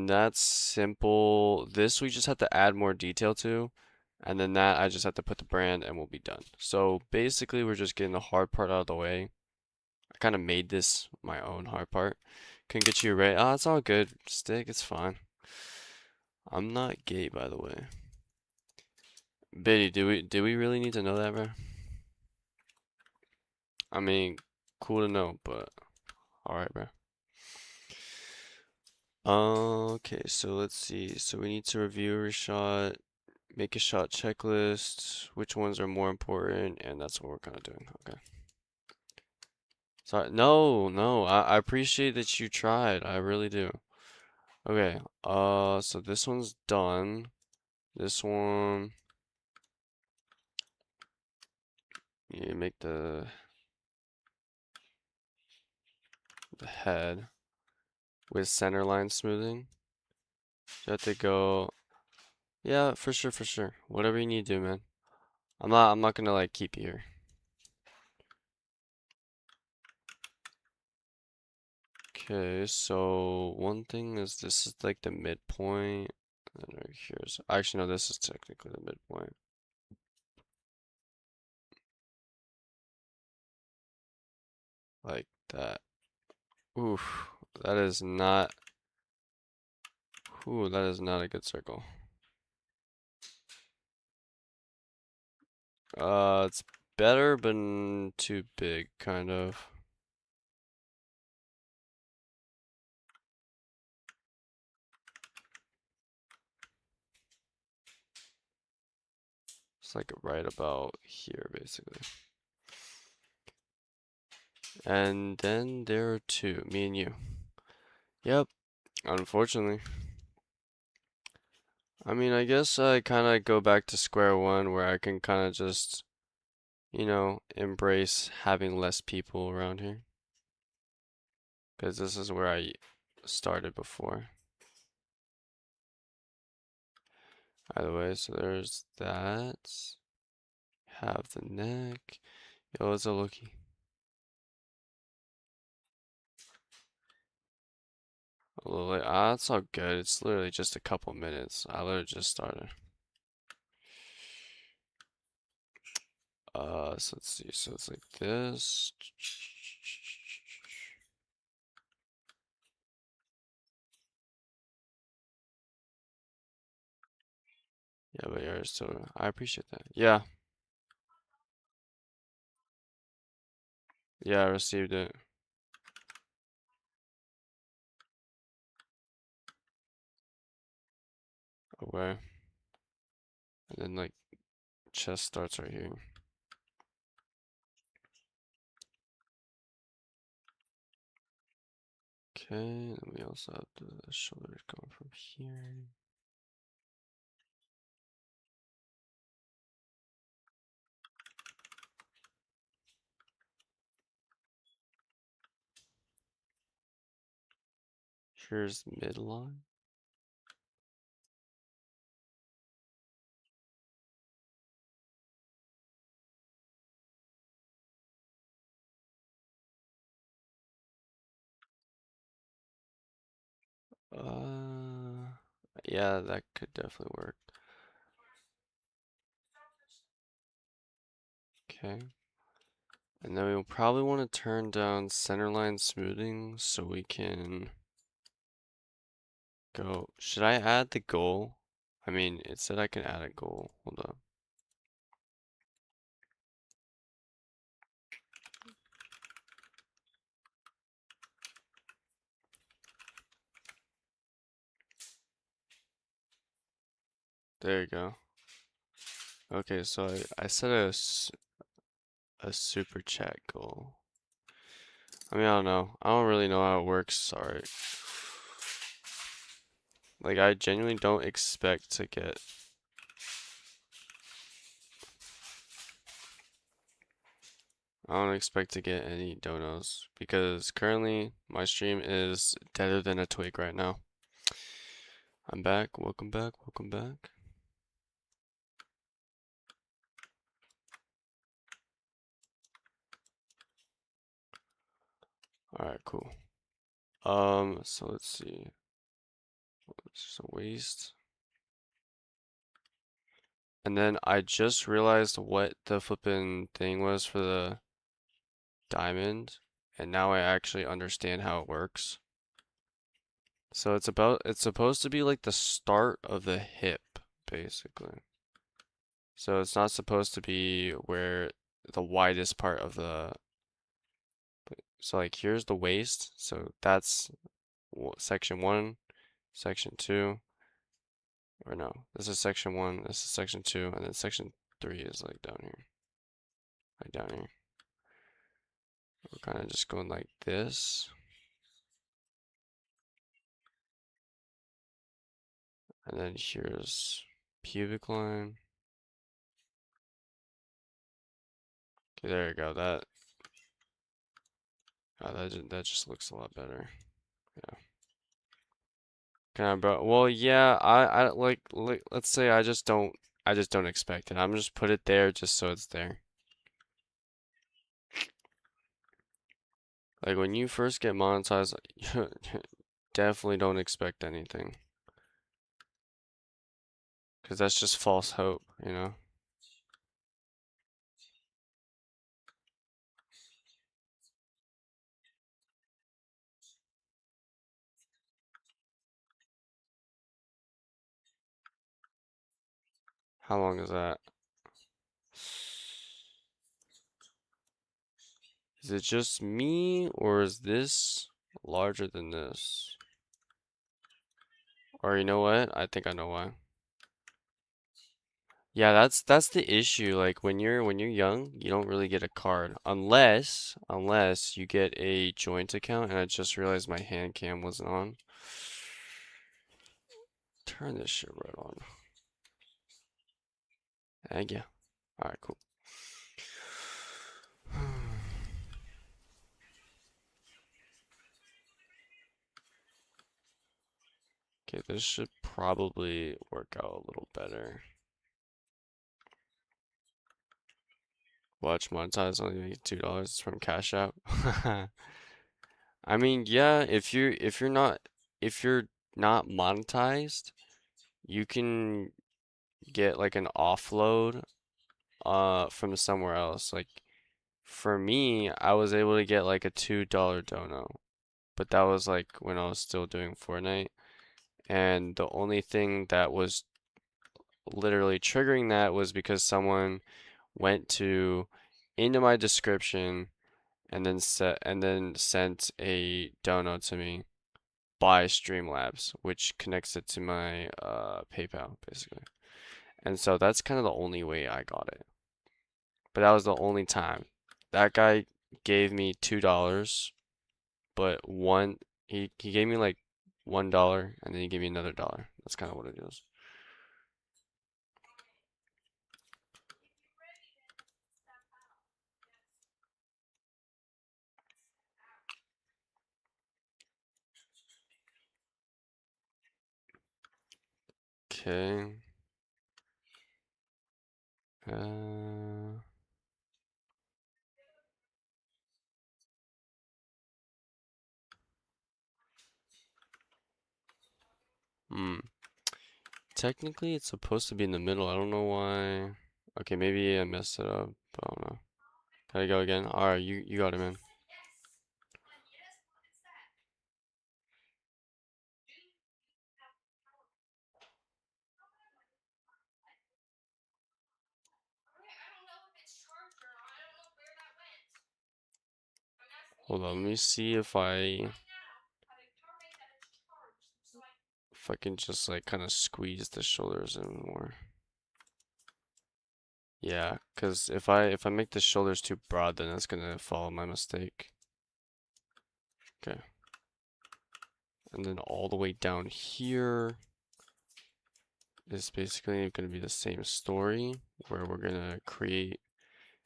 And that's simple. This we just have to add more detail to. And then that I just have to put the brand and we'll be done. So basically we're just getting the hard part out of the way. I kind of made this my own hard part. Couldn't get you right. Oh, it's all good. Stick, it's fine. I'm not gay, by the way. Biddy, do we really need to know that, bro? I mean, cool to know, but alright, bro. Okay, so let's see. So we need to review every shot, make a shot checklist, which ones are more important, and that's what we're kind of doing. Okay. Sorry. No, no, I appreciate that you tried. I really do. Okay. So this one's done. This one, you make the head with center line smoothing. You have to go. Yeah, for sure, for sure. Whatever you need to do, man. I'm not gonna like keep you here. Okay, so one thing is this is like the midpoint, and right here's actually no, this is technically the midpoint. Like that. Oof, that is not. Ooh, that is not a good circle. It's better, but too big, kind of. It's like right about here, basically. And then there are two, me and you. Yep, unfortunately. I mean, I guess I kind of go back to square one where I can kind of just, embrace having less people around here. Because this is where I started before. Either way, so there's that. Have the neck. Yo, it's a looky. A little late. Ah, it's all good. It's literally just a couple minutes. I literally just started. So let's see. So it's like this. Yeah, but you're still. I appreciate that. Yeah, yeah, I received it. Okay. And then like chest starts right here. Okay, and we also have the shoulders going from here. Here's midline. Uh, yeah, that could definitely work. Okay. And then we'll probably want to turn down centerline smoothing so we can go. Should I add the goal? I mean, it said I can add a goal. Hold on. There you go. Okay, so I set a super chat goal. I mean, I don't know. I don't really know how it works. Sorry. Like, I genuinely don't expect to get. I don't expect to get any donos because currently my stream is deader than a twig right now. I'm back. Welcome back. Welcome back. All right, cool. So let's see. It's a waist. And then I just realized what the flippin' thing was for the diamond, and now I actually understand how it works. So it's supposed to be like the start of the hip, basically. So it's not supposed to be where the widest part of the, so like here's the waist, so that's section 1, section 2, or no, this is section 1, this is section 2, and then section 3 is like down here, right down here. We're kind of just going like this, and then here's pubic line. Okay, there you go. That just looks a lot better. Yeah. Kind of, bro. Well, yeah. I like. Let's say I just don't expect it. I'm just put it there just so it's there. Like when you first get monetized, definitely don't expect anything, because that's just false hope, you know? How long is that? Is it just me, or is this larger than this? Or you know what? I think I know why. Yeah, that's the issue. Like when you're young, you don't really get a card unless you get a joint account. And I just realized my hand cam wasn't on. Turn this shit right on. Thank you. All right, cool. Okay, this should probably work out a little better. Watch monetize only make $2 from Cash App. I mean, yeah, if you're not monetized, you can get like an offload from somewhere else. Like for me, I was able to get like a $2 dono, but that was like when I was still doing Fortnite. And the only thing that was literally triggering that was because someone went to into my description and then sent a dono to me by Streamlabs, which connects it to my PayPal basically. And so that's kind of the only way I got it. But that was the only time. That guy gave me $2, but he gave me like $1 and then he gave me another dollar. That's kind of what it is. Okay. Uh, hmm. Technically, it's supposed to be in the middle. I don't know why. Okay, maybe I messed it up. I don't know. Gotta go again. All right, you got it, man. Hold on, let me see if I can just like kind of squeeze the shoulders in more. Yeah, because if I make the shoulders too broad, then that's gonna follow my mistake. Okay. And then all the way down here is basically gonna be the same story where we're gonna create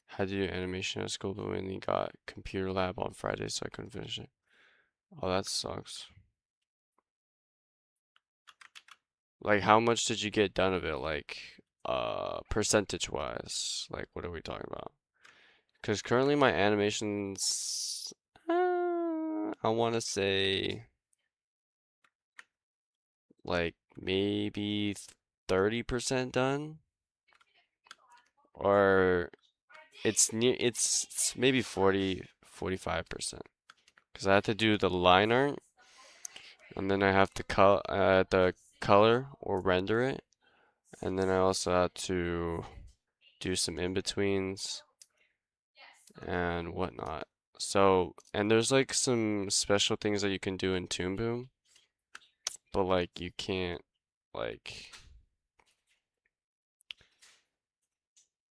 how to do animation at school, but we only got computer lab on Friday, so I couldn't finish it. Oh, that sucks. Like, how much did you get done of it? Like, percentage wise? Like, what are we talking about? Because currently my animations, I want to say like maybe 30% done, or it's maybe 45%. Because I have to do the line art, and then I have to the color or render it, and then I also have to do some in-betweens and whatnot. So, and there's like some special things that you can do in Toon Boom, but like you can't like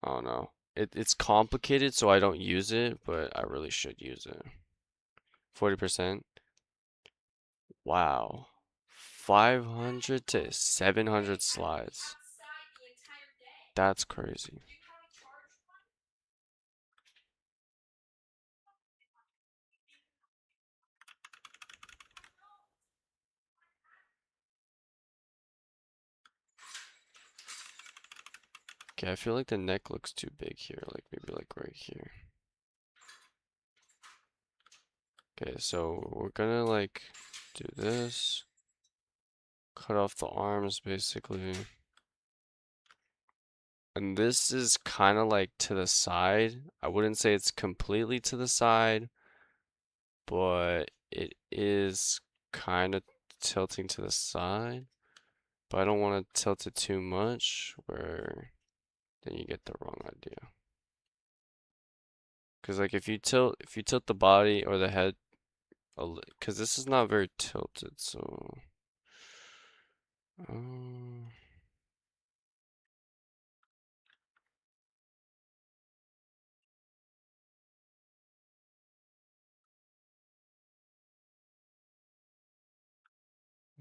I don't know. It's complicated, so I don't use it, but I really should use it. 40%. Wow. 500 to 700 slides. That's crazy. Okay, I feel like the neck looks too big here, like maybe like right here. Okay, so we're gonna like do this, cut off the arms basically. And this is kind of like to the side. I wouldn't say it's completely to the side, but it is kind of tilting to the side. But I don't want to tilt it too much where then you get the wrong idea. Because like if you tilt the body or the head because this is not very tilted, so um,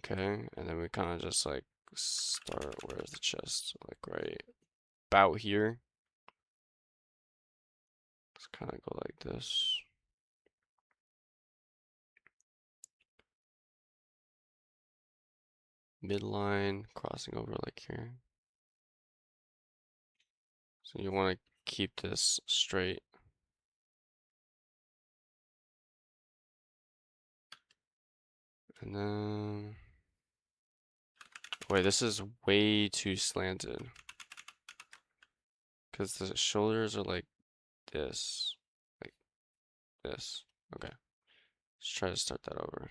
okay, and then we kind of just like start where's the chest? Like right about here. Let's kind of go like this. Midline crossing over like here. So you want to keep this straight. And then wait, this is way too slanted. Because the shoulders are like this. Like this. Okay. Let's try to start that over.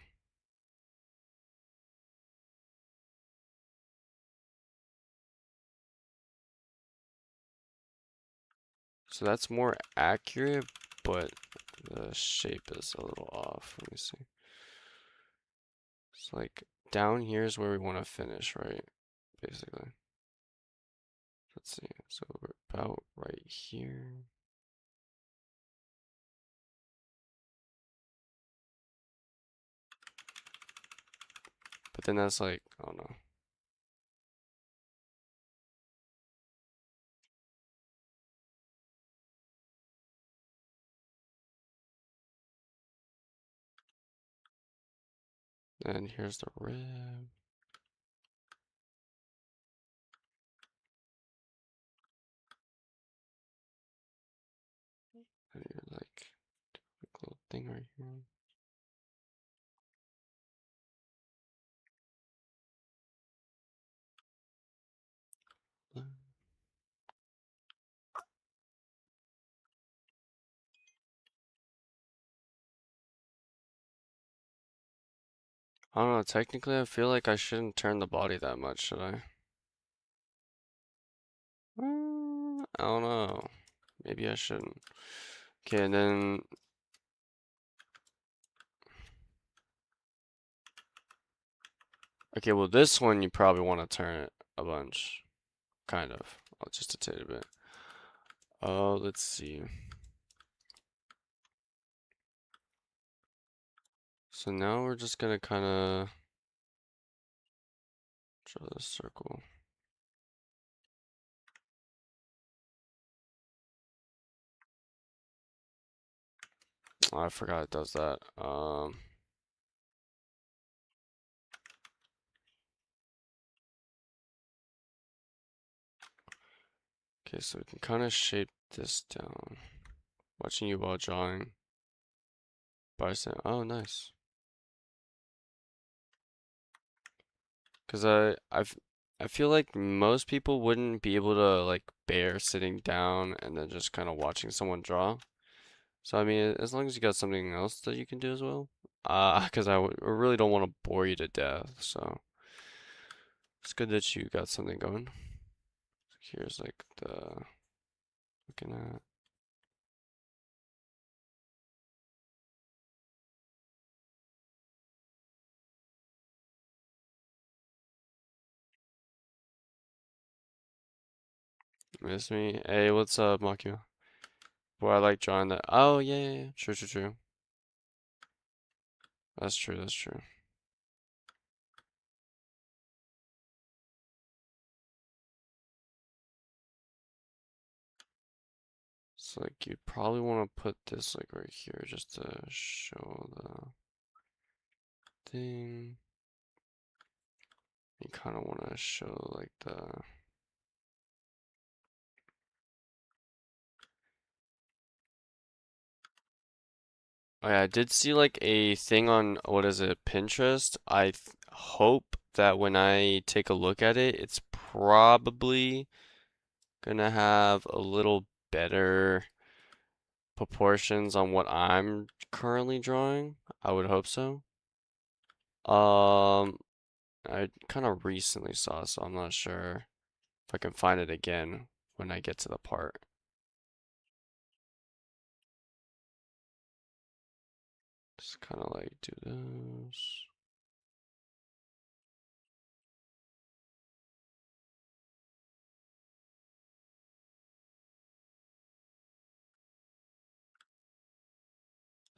So that's more accurate, but the shape is a little off. Let me see. It's like down here is where we want to finish, right? Basically. Let's see. So we're about right here. But then that's like, I don't know. Then here's the rib. And you're like, little thing right here. I don't know, technically I feel like I shouldn't turn the body that much, should I? I don't know. Maybe I shouldn't. Okay, and then okay, well this one you probably want to turn it a bunch. Kind of. Just a tiny bit. Oh, let's see. So now we're just gonna kind of draw this circle. Oh, I forgot it does that. Okay, so we can kind of shape this down. Watching you while drawing. By saying, oh, nice. Cause I feel like most people wouldn't be able to like bear sitting down and then just kind of watching someone draw. So I mean, as long as you got something else that you can do as well. Cause I really don't want to bore you to death. So it's good that you got something going. Here's like the looking at. Miss me? Hey, what's up, Makio? Boy, I like drawing that. Oh yeah, yeah, yeah. True, true, true. That's true. That's true. So like you probably want to put this like right here just to show the thing. You kind of want to show like the. Oh yeah, I did see like a thing on what is it, Pinterest. Hope that when I take a look at it, it's probably gonna have a little better proportions on what I'm currently drawing. I would hope so. Um, I kind of recently saw, so I'm not sure if I can find it again when I get to the part. Just kind of like do this.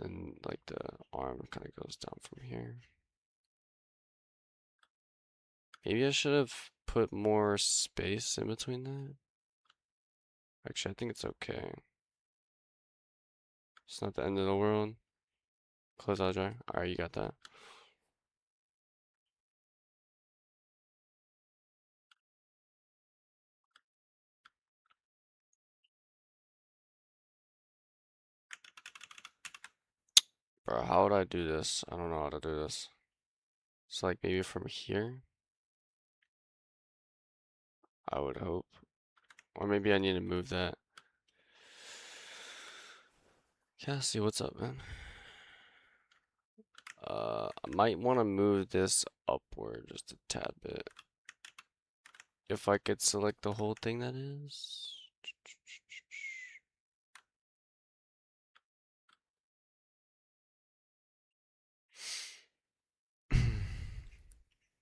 And like the arm kind of goes down from here. Maybe I should have put more space in between that. Actually, I think it's okay. It's not the end of the world. Close out dry. Alright, you got that. Bro, how would I do this? I don't know how to do this. It's like maybe from here, I would hope. Or maybe I need to move that. Cassie, what's up, man? I might want to move this upward just a tad bit. If I could select the whole thing, that is.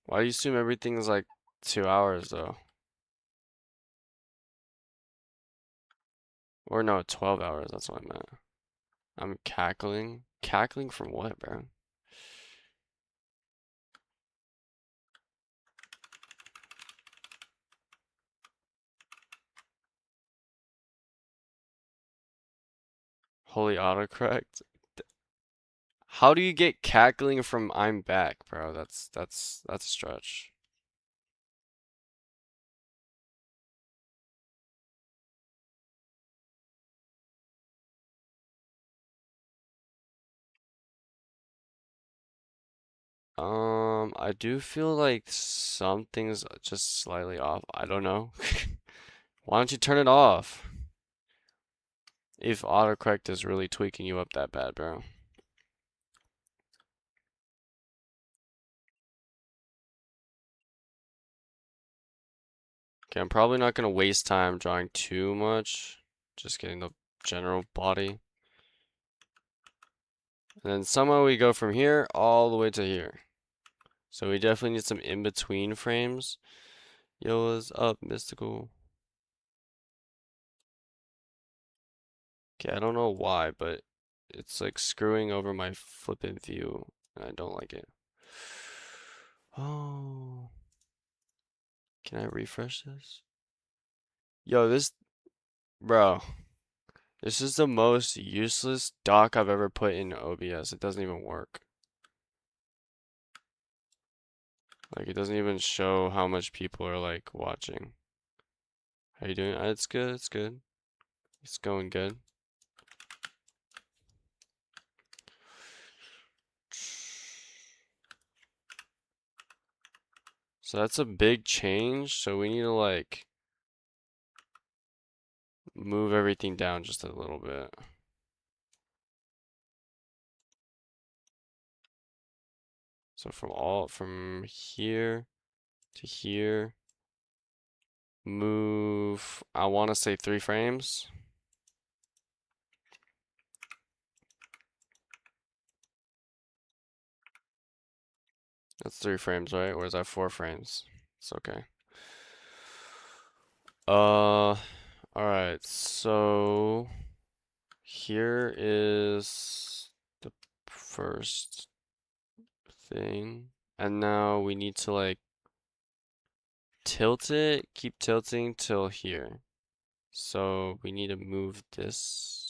Why do you assume everything's like 2 hours though? Or no, 12 hours, that's what I meant. I'm cackling. Cackling from what, bro? Holy autocorrect? How do you get cackling from I'm back, bro? That's a stretch. I do feel like something's just slightly off. I don't know. Why don't you turn it off? If autocorrect is really tweaking you up that bad, bro. Okay, I'm probably not gonna waste time drawing too much. Just getting the general body. And then somehow we go from here all the way to here. So we definitely need some in-between frames. Yo, what's up, Mystical? Okay, I don't know why, but it's like screwing over my flippin' view, and I don't like it. Oh, can I refresh this? Yo, bro, this is the most useless dock I've ever put in OBS. It doesn't even work. Like, it doesn't even show how much people are like watching. How you doing? It's good, it's good. It's going good. So that's a big change. So we need to like move everything down just a little bit. So from here to here, move, I want to say 3 frames. That's 3 frames, right? Or is that 4 frames? It's okay. Alright, so here is the first thing. And now we need to like tilt it, keep tilting till here. So we need to move this.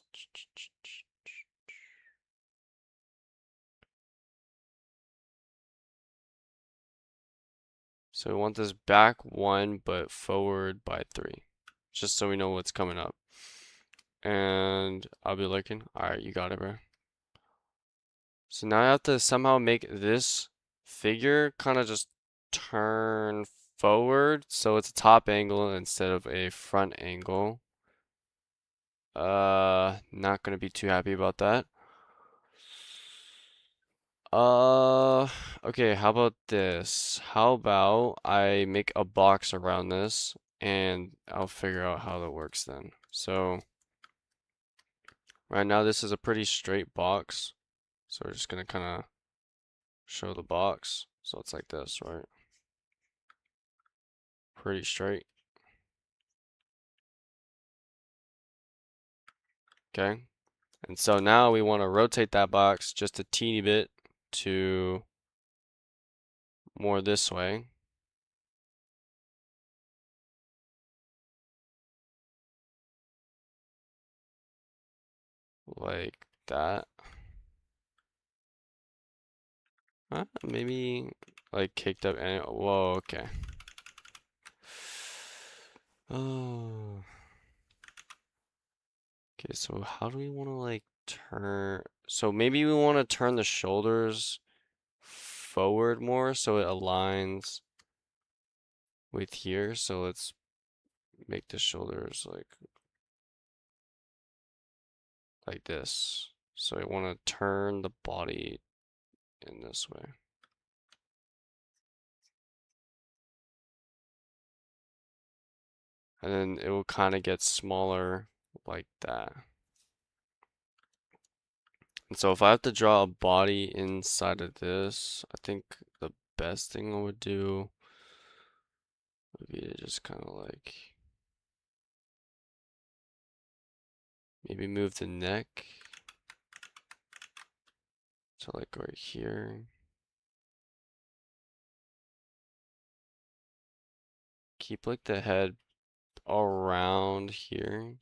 So we want this back 1, but forward by 3. Just so we know what's coming up. And I'll be looking. Alright, you got it, bro. So now I have to somehow make this figure kind of just turn forward so it's a top angle instead of a front angle. Not gonna be too happy about that. Uh, okay, how about this? How about I make a box around this and I'll figure out how that works then. So right now this is a pretty straight box. So we're just gonna kind of show the box. So it's like this, right? Pretty straight. Okay. And so now we want to rotate that box just a teeny bit to more this way. Like that. Maybe like kicked up and whoa, okay. Oh. Okay, so how do we want to like turn? So maybe we want to turn the shoulders forward more so it aligns with here. So let's make the shoulders like this. So I want to turn the body in this way. And then it will kind of get smaller like that. And so if I have to draw a body inside of this, I think the best thing I would do would be to just kind of like maybe move the neck to like right here. Keep like the head around here.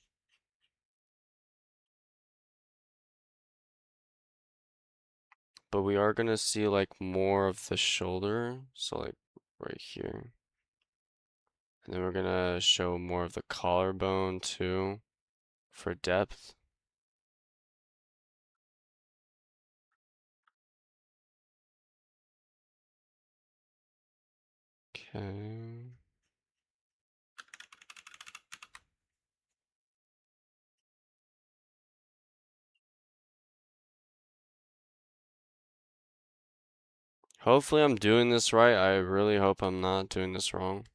But we are gonna see like more of the shoulder, so like right here. And then we're gonna show more of the collarbone too for depth. Okay. Hopefully I'm doing this right. I really hope I'm not doing this wrong.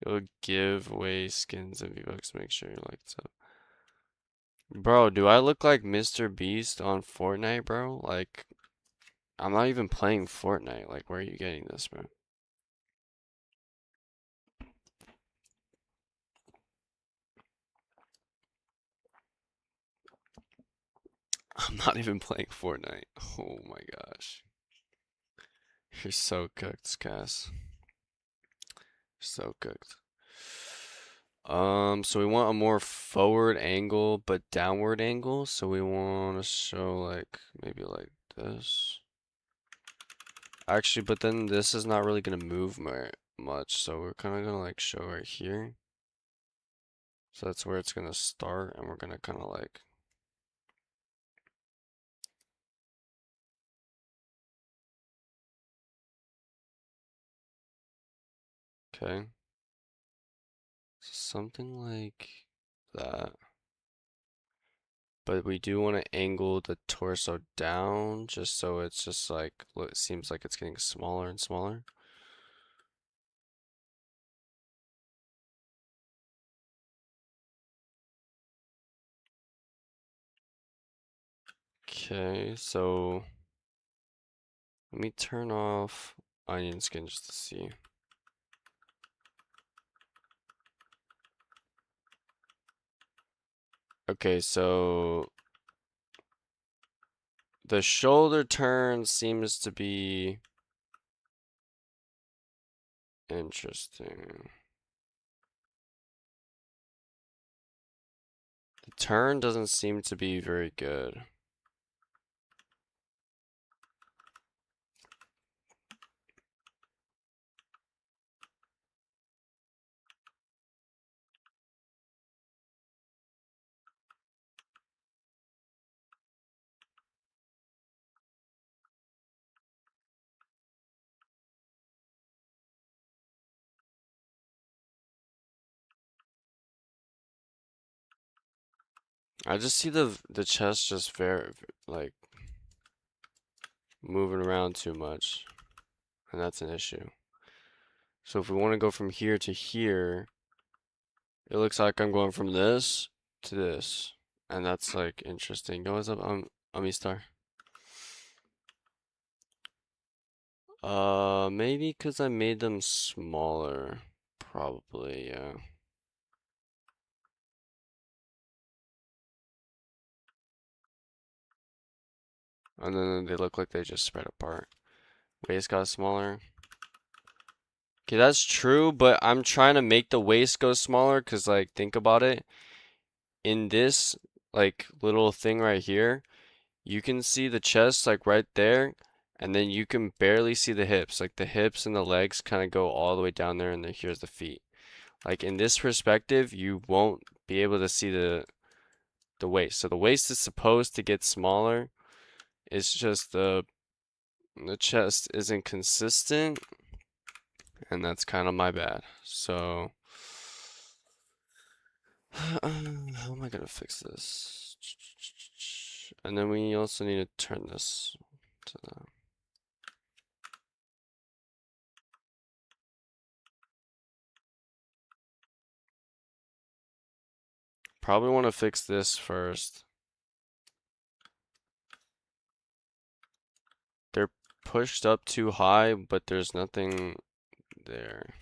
You'll give away skins and V-Bucks. Make sure you like this up. Bro, do I look like Mr. Beast on Fortnite, bro? Like, I'm not even playing Fortnite. Like, where are you getting this, bro? I'm not even playing Fortnite. Oh my gosh. You're so cooked, Cass. So cooked. So we want a more forward angle, but downward angle. So we want to show like maybe like this. Actually, but then this is not really gonna move much. So we're kind of gonna like show right here. So that's where it's gonna start, and we're gonna kind of like Okay. Something like that. But we do want to angle the torso down just so it's just like, it seems like it's getting smaller and smaller. Okay, so let me turn off onion skin just to see. Okay, so the shoulder turn seems to be interesting. The turn doesn't seem to be very good. I just see the chest just very like moving around too much, and that's an issue. So if we want to go from here to here, it looks like I'm going from this to this, and that's like interesting. Yo, what's up, Amistar? Maybe because I made them smaller. Probably, yeah. And then they look like they just spread apart. Waist got smaller. Okay, that's true, but I'm trying to make the waist go smaller because, like, think about it. In this, like, little thing right here, you can see the chest, like, right there, and then you can barely see the hips. Like, the hips and the legs kind of go all the way down there, and then here's the feet. Like, in this perspective, you won't be able to see the waist. So the waist is supposed to get smaller. It's just the chest isn't consistent, and that's kind of my bad. So, how am I gonna fix this? And then we also need to turn this to the. Probably want to fix this first. They're pushed up too high, but there's nothing there.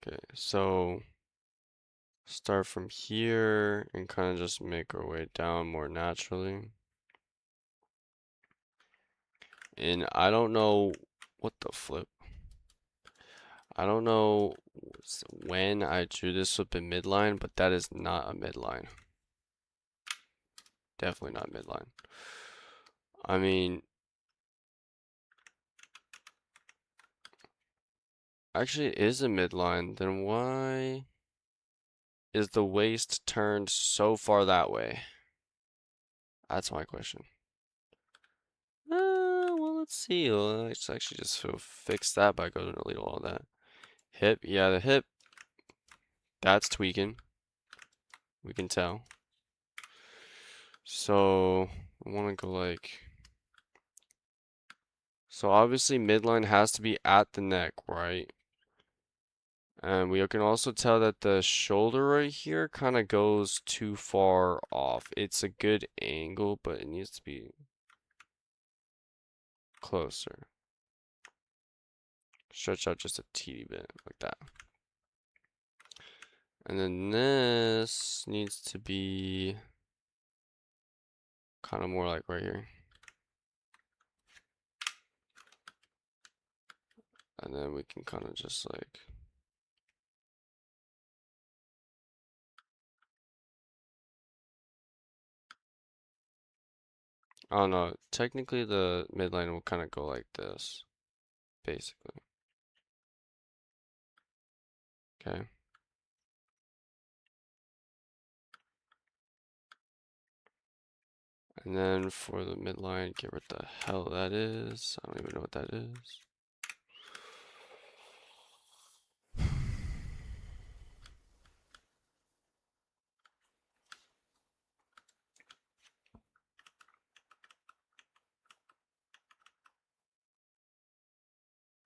Okay, so start from here and kind of just make our way down more naturally. And I don't know what the flip. I don't know when I drew this with a midline, but that is not a midline. Definitely not midline. I mean, actually it is a midline. Then why is the waist turned so far that way? That's my question. Well, let's see. Let's actually just sort of fix that by going to delete all that. Hip, yeah, the hip, that's tweaking. We can tell. So, I want to go like. So, obviously, midline has to be at the neck, right? And we can also tell that the shoulder right here kind of goes too far off. It's a good angle, but it needs to be closer. Stretch out just a teeny bit, like that. And then this needs to be kind of more like right here. And then we can kind of just like, I don't know. Technically, the midline will kind of go like this, basically. Okay. And then for the midline, get what the hell that is. I don't even know what that is.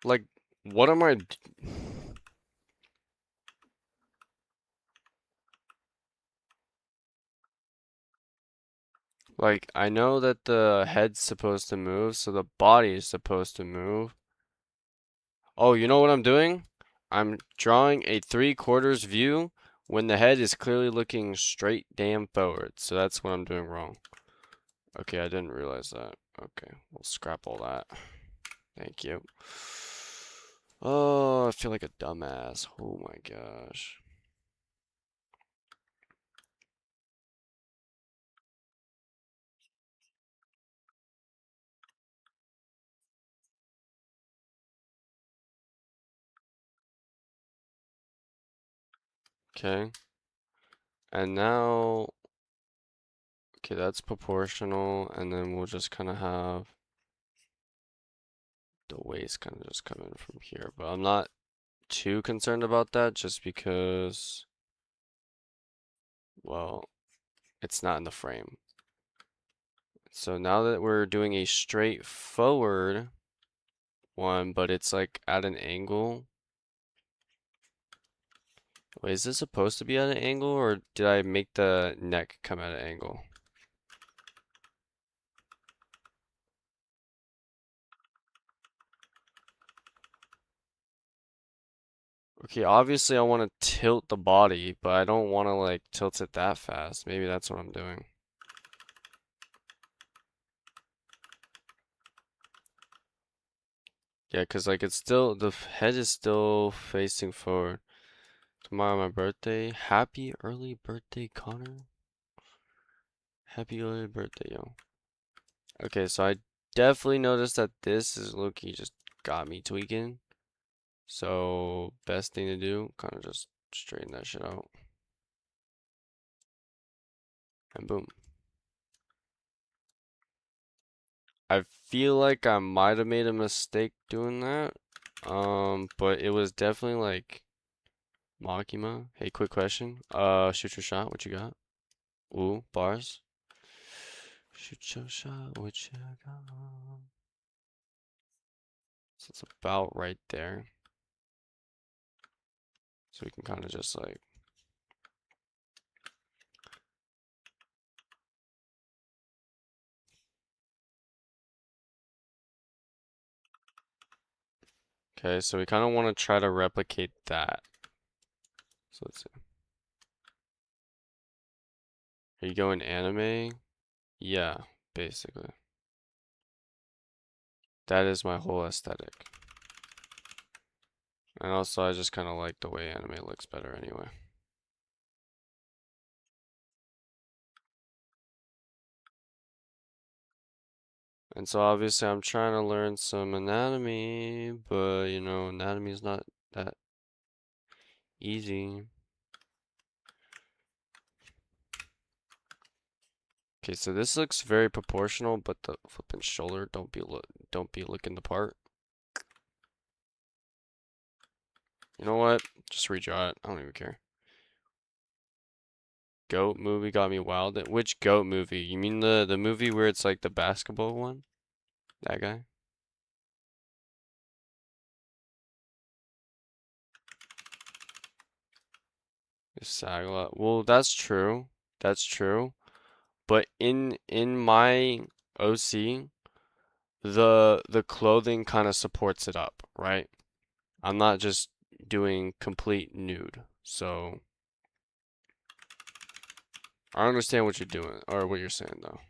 Like, what am I? Like, I know that the head's supposed to move, so the body is supposed to move. Oh, you know what I'm doing? I'm drawing a 3/4 view when the head is clearly looking straight damn forward. So that's what I'm doing wrong. Okay, I didn't realize that. Okay, we'll scrap all that. Thank you. Oh, I feel like a dumbass. Oh my gosh. Okay. And now, okay, that's proportional, and then we'll just kind of have the waist kind of just come in from here. But I'm not too concerned about that just because, well, it's not in the frame. So now that we're doing a straightforward one, but it's like at an angle. Wait, is this supposed to be at an angle, or did I make the neck come at an angle? Okay, obviously I want to tilt the body, but I don't want to like tilt it that fast. Maybe that's what I'm doing. Yeah, because like it's still, the head is still facing forward. Tomorrow my birthday. Happy early birthday, Connor. Happy early birthday, yo. Okay, so I definitely noticed that this is Loki just got me tweaking. So best thing to do, kind of just straighten that shit out. And boom. I feel like I might have made a mistake doing that. But it was definitely like Makima. Hey, quick question. Shoot your shot. What you got? Ooh, bars. Shoot your shot. What you got? So it's about right there. So we can kind of just like. Okay, so we kind of want to try to replicate that. So let's see. Are you going anime? Yeah, basically. That is my whole aesthetic. And also, I just kind of like the way anime looks better anyway. And so obviously I'm trying to learn some anatomy, but you know, anatomy is not that easy. Okay, so this looks very proportional, but the flipping shoulder don't be looking the part. You know what? Just redraw it. I don't even care. Goat movie got me wild. Which goat movie? You mean the movie where it's like the basketball one? That guy? The Sagala. Well, that's true. That's true. But in my OC, the clothing kind of supports it up, right? I'm not just doing complete nude. So I understand what you're doing or what you're saying though.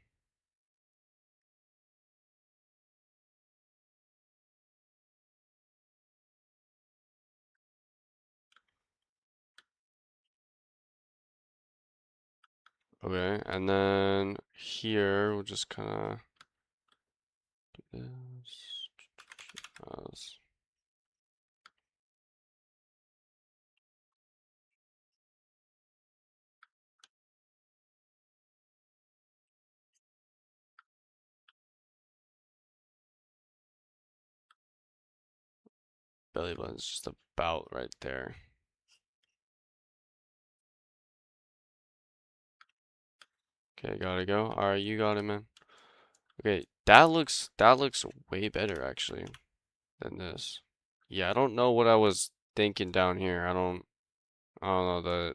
Okay, and then here we'll just kind of do this. belly button's just about right there. Okay, gotta go. Alright, you got it, man. Okay, that looks way better actually than this. Yeah, I don't know what I was thinking down here. I don't know,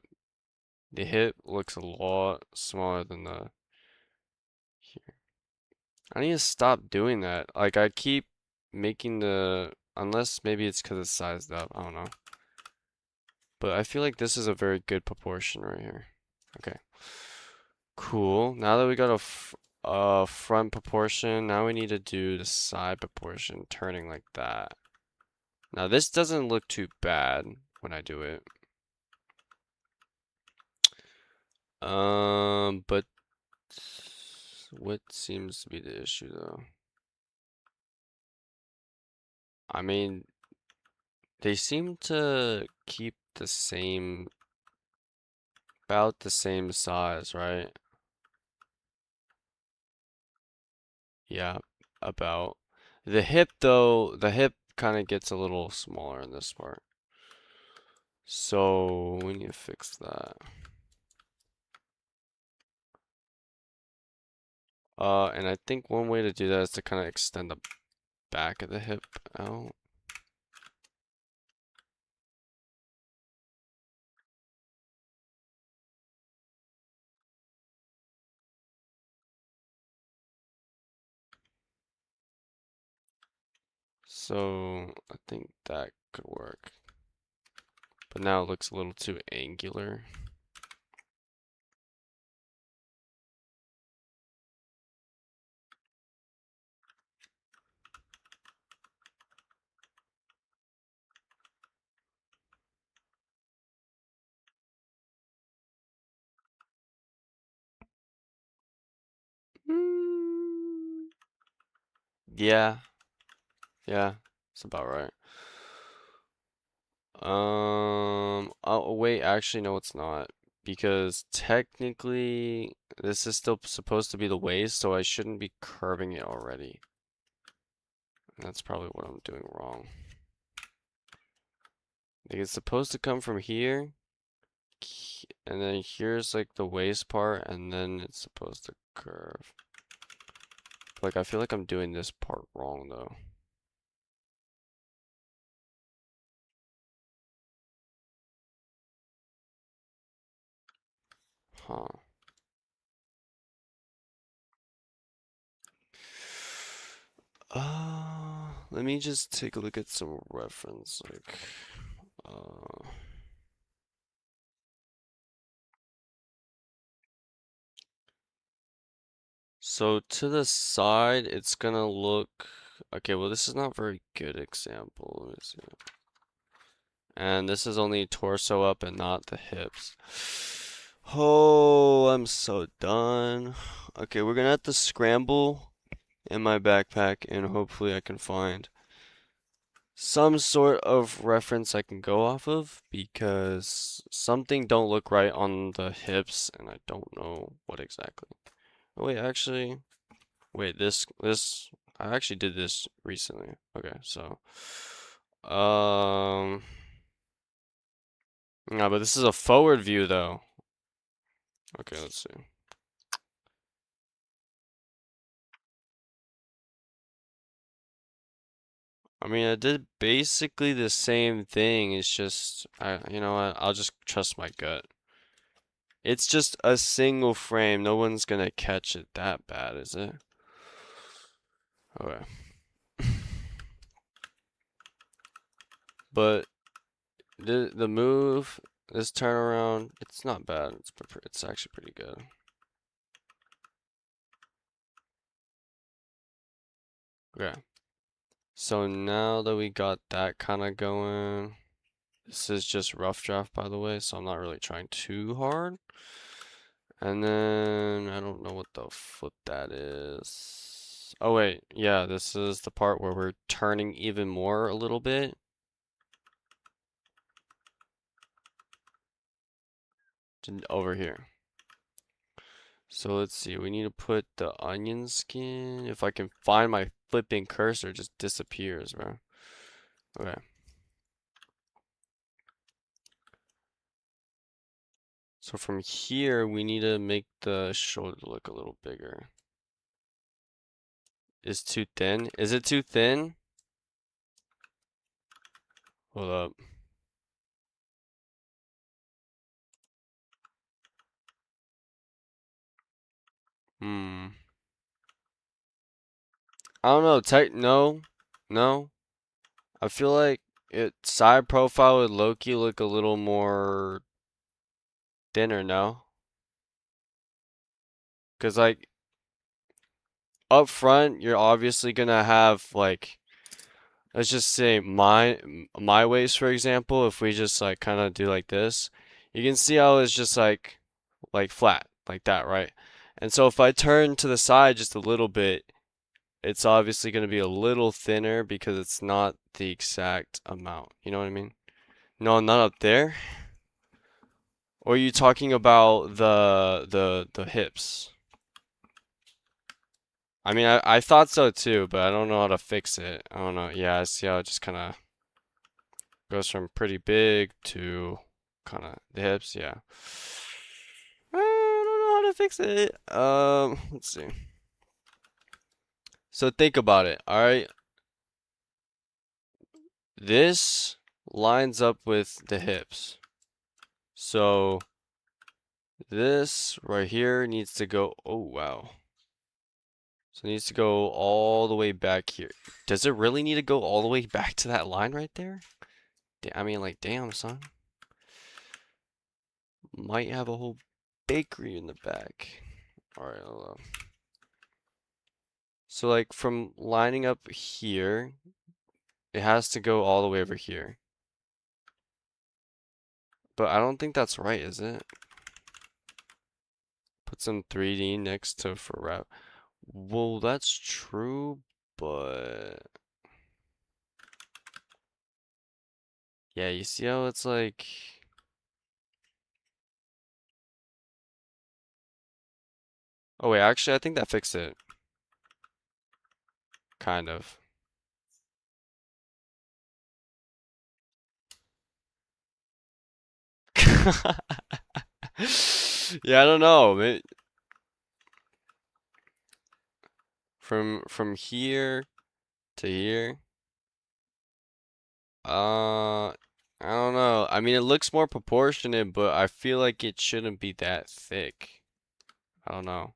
the hip looks a lot smaller than the here. I need to stop doing that. Like I keep making the unless maybe it's because it's sized up. I don't know. But I feel like this is a very good proportion right here. Okay. Cool. Now that we got a front proportion, now we need to do the side proportion, turning like that. Now this doesn't look too bad when I do it. But what seems to be the issue though? I mean, they seem to keep the same, about the same size, right? Yeah, about. The hip though, the hip kind of gets a little smaller in this part. So we need to fix that. And I think one way to do that is to kind of extend the back of the hip out. So I think that could work. But now it looks a little too angular. Mm, yeah, yeah, it's about right. Oh wait, actually no, it's not. Because technically this is still supposed to be the waist, so I shouldn't be curving it already. That's probably what I'm doing wrong. Like it's supposed to come from here, and then here's like the waist part, and then it's supposed to curve. Like I feel like I'm doing this part wrong though. Huh. Let me just take a look at some reference, like, uh, so to the side, it's gonna look, okay, well, this is not a very good example. Let me see. And this is only torso up and not the hips. Oh, I'm so done. Okay, we're gonna have to scramble in my backpack and hopefully I can find some sort of reference I can go off of because something don't look right on the hips and I don't know what exactly. Oh, wait, actually, wait, this I actually did this recently. Okay, so um no, but this is a forward view though. Okay, let's see. I mean, I did basically the same thing. It's just you know what? I'll just trust my gut. It's just a single frame. No one's gonna catch it that bad, is it? Okay. But the move, this turnaround, it's not bad. It's actually pretty good. Okay. So now that we got that kind of going, this is just rough draft by the way, so I'm not really trying too hard. And then I don't know what the flip that is. Oh wait, yeah, this is the part where we're turning even more a little bit. Over here. So let's see, we need to put the onion skin. If I can find my flipping cursor, it just disappears, bro. Okay. So from here, we need to make the shoulder look a little bigger. Is too thin? Is it too thin? Hold up. Hmm. I don't know. Tight? No. No. I feel like side profile with Loki look a little more thinner, no? Because like up front, you're obviously gonna have like, let's just say my waist, for example. If we just like kind of do like this, you can see how it's just like flat like that, right? And so if I turn to the side just a little bit, it's obviously going to be a little thinner because it's not the exact amount. You know what I mean? No, not up there. Or are you talking about the hips? I mean, I thought so too, but I don't know how to fix it. I don't know. Yeah, I see how it just kind of goes from pretty big to kind of the hips. Yeah. I don't know how to fix it. Let's see. So think about it. All right. This lines up with the hips. So this right here needs to go, oh wow. So it needs to go all the way back here. Does it really need to go all the way back to that line right there? I mean, like, damn, son. Might have a whole bakery in the back. Alright, hold on. So, like, from lining up here, it has to go all the way over here. But I don't think that's right, is it? Put some 3D next to for wrap. Well, that's true, but yeah, you see how it's like. Oh wait, actually, I think that fixed it. Kind of. Yeah, I don't know. From here to here. I don't know. I mean, it looks more proportionate, but I feel like it shouldn't be that thick. I don't know.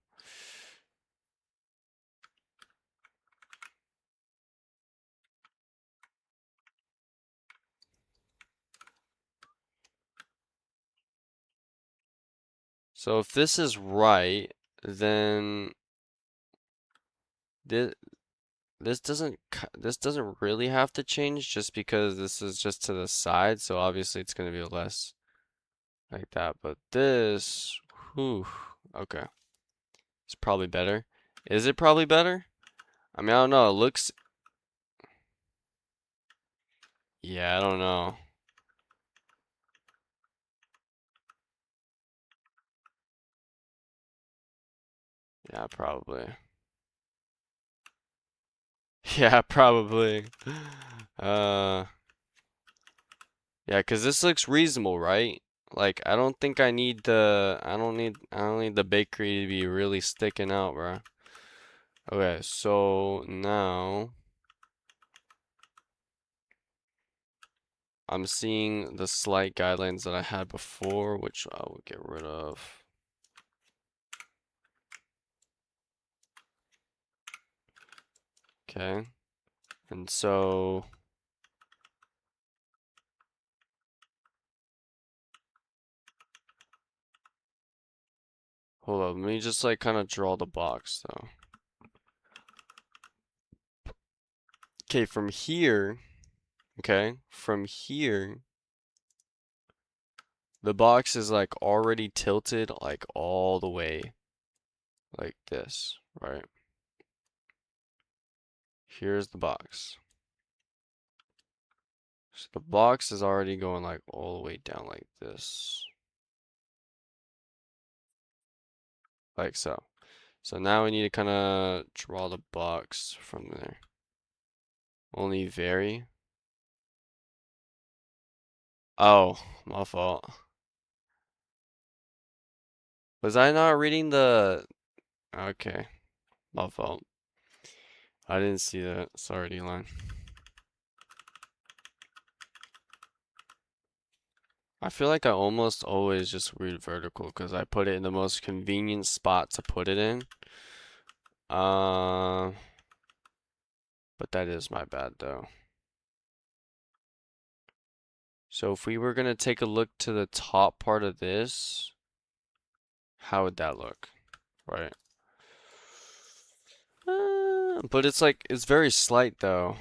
So if this is right, then this this doesn't really have to change just because this is just to the side, so obviously it's gonna be less like that. But this, whew, okay, it's probably better. Is it probably better? I mean, I don't know. It looks, yeah, I don't know. Yeah, probably. Yeah, probably. Uh, yeah, 'cause this looks reasonable, right? Like, I don't think I need I don't need the bakery to be really sticking out, bro. Okay, so now I'm seeing the slight guidelines that I had before, which I will get rid of. Okay, and so hold up, let me just like kind of draw the box though. Okay, from here, okay, from here, the box is like already tilted like all the way like this, right? Here's the box. So the box is already going like all the way down like this. Like so. So now we need to kind of draw the box from there. Only vary. Oh, my fault. Was I not reading the... Okay, my fault. I didn't see that. Sorry, D-line. I feel like I almost always just read vertical because I put it in the most convenient spot to put it in. Uh, but that is my bad though. So if we were gonna take a look to the top part of this, how would that look? Right. But it's like, it's very slight though.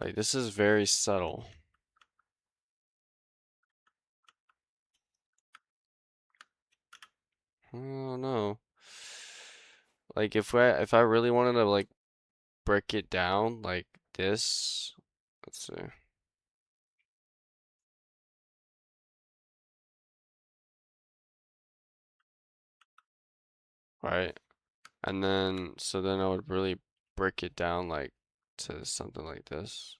Like this is very subtle. I don't know. Like if I really wanted to like break it down like this, let's see. Right? And then so then I would really break it down like to something like this.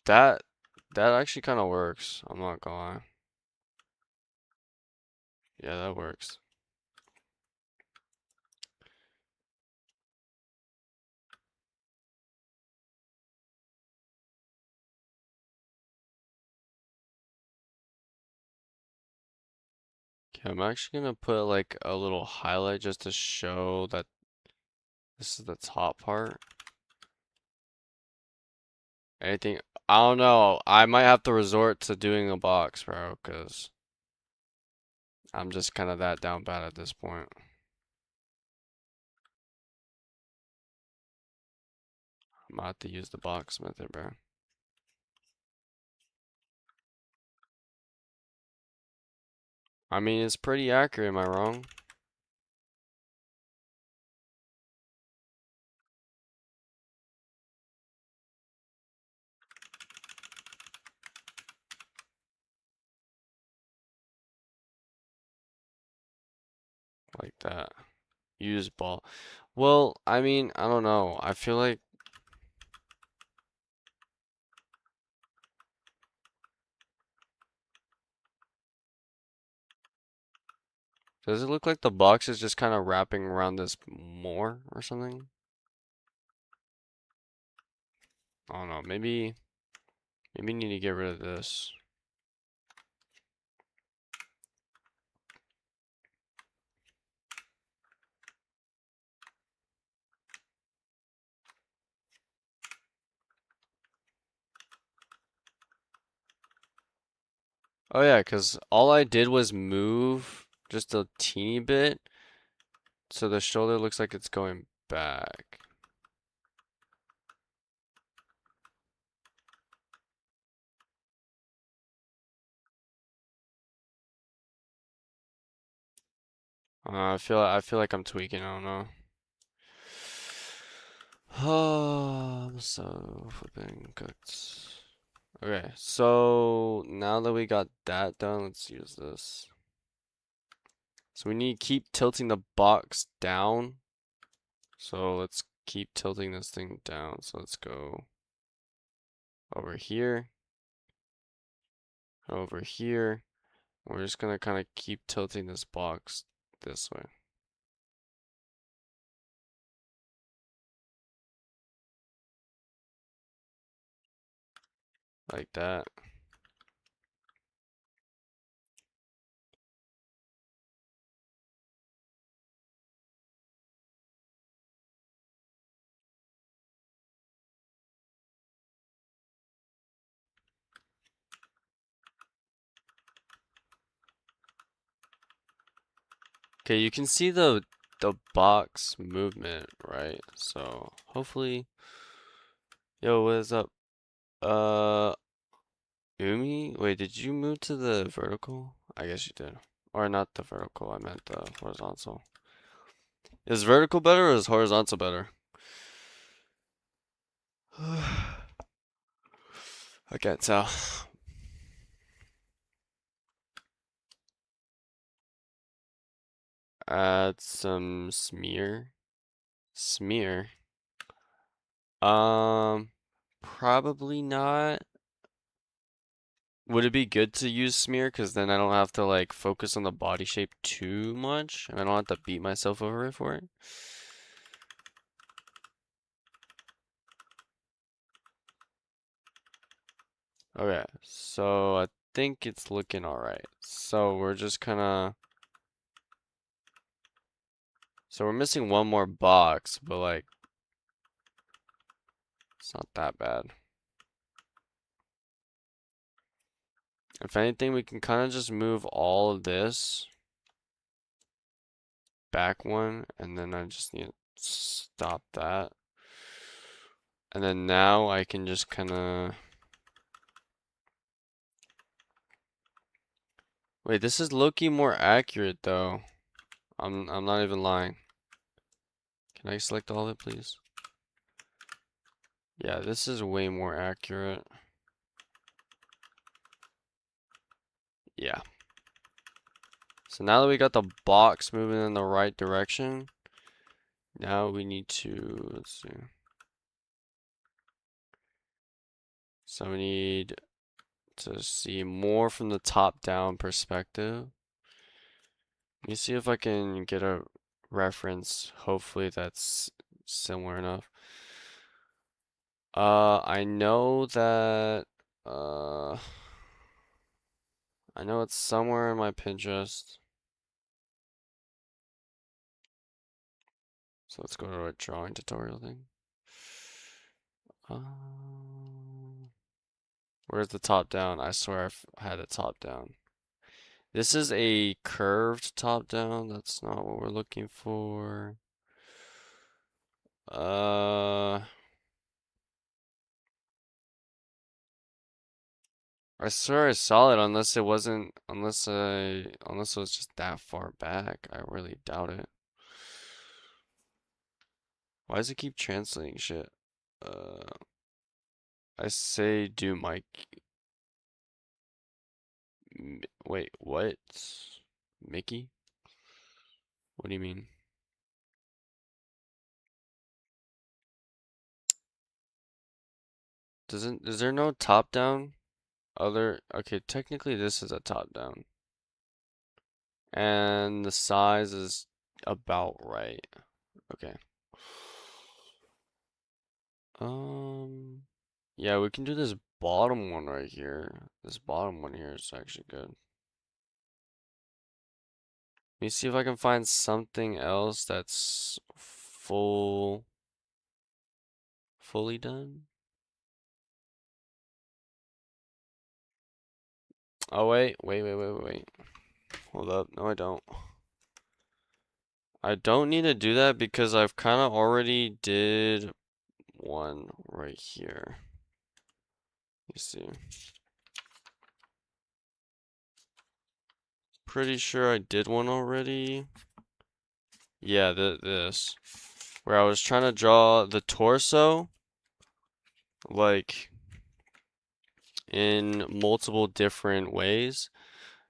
That that actually kind of works. I'm not gonna lie. Yeah, that works. Okay, I'm actually gonna put like a little highlight just to show that this is the top part. Anything, I don't know. I might have to resort to doing a box, bro, because I'm just kind of that down bad at this point. I'm gonna have to use the box method, bro. I mean, it's pretty accurate, am I wrong? Like that. Use ball. Well, I mean, I don't know. I feel like, does it look like the box is just kind of wrapping around this more or something? I don't know. Maybe need to get rid of this. Oh yeah, because all I did was move just a teeny bit, so the shoulder looks like it's going back. I feel like I'm tweaking. I don't know. Oh, I'm so flipping cooked. Okay, so now that we got that done, let's use this. So we need to keep tilting the box down. So let's keep tilting this thing down. So let's go over here, over here. We're just gonna kind of keep tilting this box this way, like that. Okay, you can see the box movement, right? So hopefully, yo, what is up? Uh, Umi? Wait, did you move to the vertical? I guess you did. Or not the vertical, I meant the horizontal. Is vertical better or is horizontal better? I can't tell. add some smear. Smear. Um, Probably not. Would it be good to use smear? Because then I don't have to like focus on the body shape too much, and I don't have to beat myself over it for it. Okay, so I think it's looking alright. So we're just so we're missing one more box, but like, it's not that bad. If anything, we can kind of just move all of this back one, and then I just need to stop that. And then now I can just kind of... Wait, this is low-key more accurate though. I'm not even lying. Can I select all of it, please? Yeah, this is way more accurate. Yeah. So now that we got the box moving in the right direction, now we need to, let's see. So we need to see more from the top-down perspective. Let me see if I can get a reference. Hopefully that's similar enough. I know that, I know it's somewhere in my Pinterest. So let's go to a drawing tutorial thing. Where's the top down? I swear I've had a top down. This is a curved top down. That's not what we're looking for. I swear I saw it unless it wasn't, unless it was just that far back. I really doubt it. Why does it keep translating shit? Uh, I say do Mike. Wait, what? Mickey? What do you mean? Is there no top down? Okay, technically this is a top down. And the size is about right. Okay. Yeah, we can do this bottom one right here. This bottom one here is actually good. Let me see if I can find something else that's fully done. Oh, wait. Hold up. No, I don't. I don't need to do that because I've kind of already did one right here. Let me see. Pretty sure I did one already. Yeah, this. Where I was trying to draw the torso, like, in multiple different ways.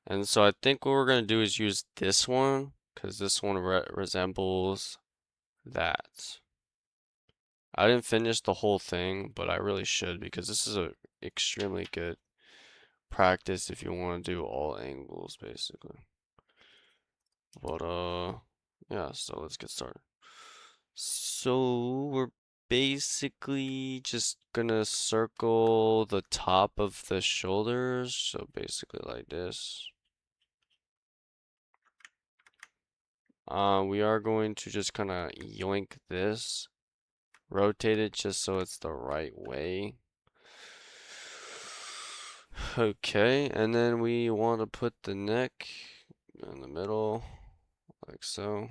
And so I think what we're going to do is use this one, because this one resembles that. I didn't finish the whole thing, but I really should, because this is a extremely good practice if you want to do all angles, basically. But, yeah, so let's get started. So we're basically just gonna circle the top of the shoulders. So basically like this. We are going to just kind of yoink this, rotate it just so it's the right way. Okay, and then we want to put the neck in the middle, like so.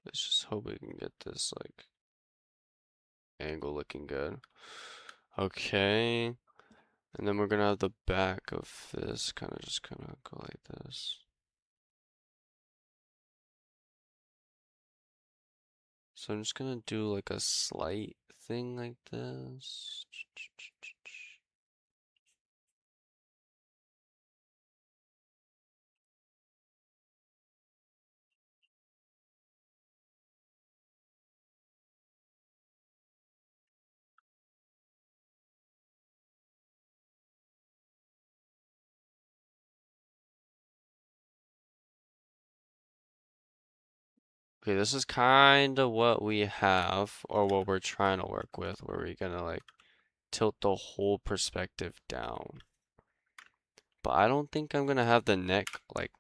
Let's just hope we can get this like angle looking good. Okay, and then we're gonna have the back of this kind of go like this. So I'm just gonna do like a slight thing like this. Okay, this is kind of what we have, or what we're trying to work with, where we're gonna like tilt the whole perspective down. But I don't think I'm gonna have the neck like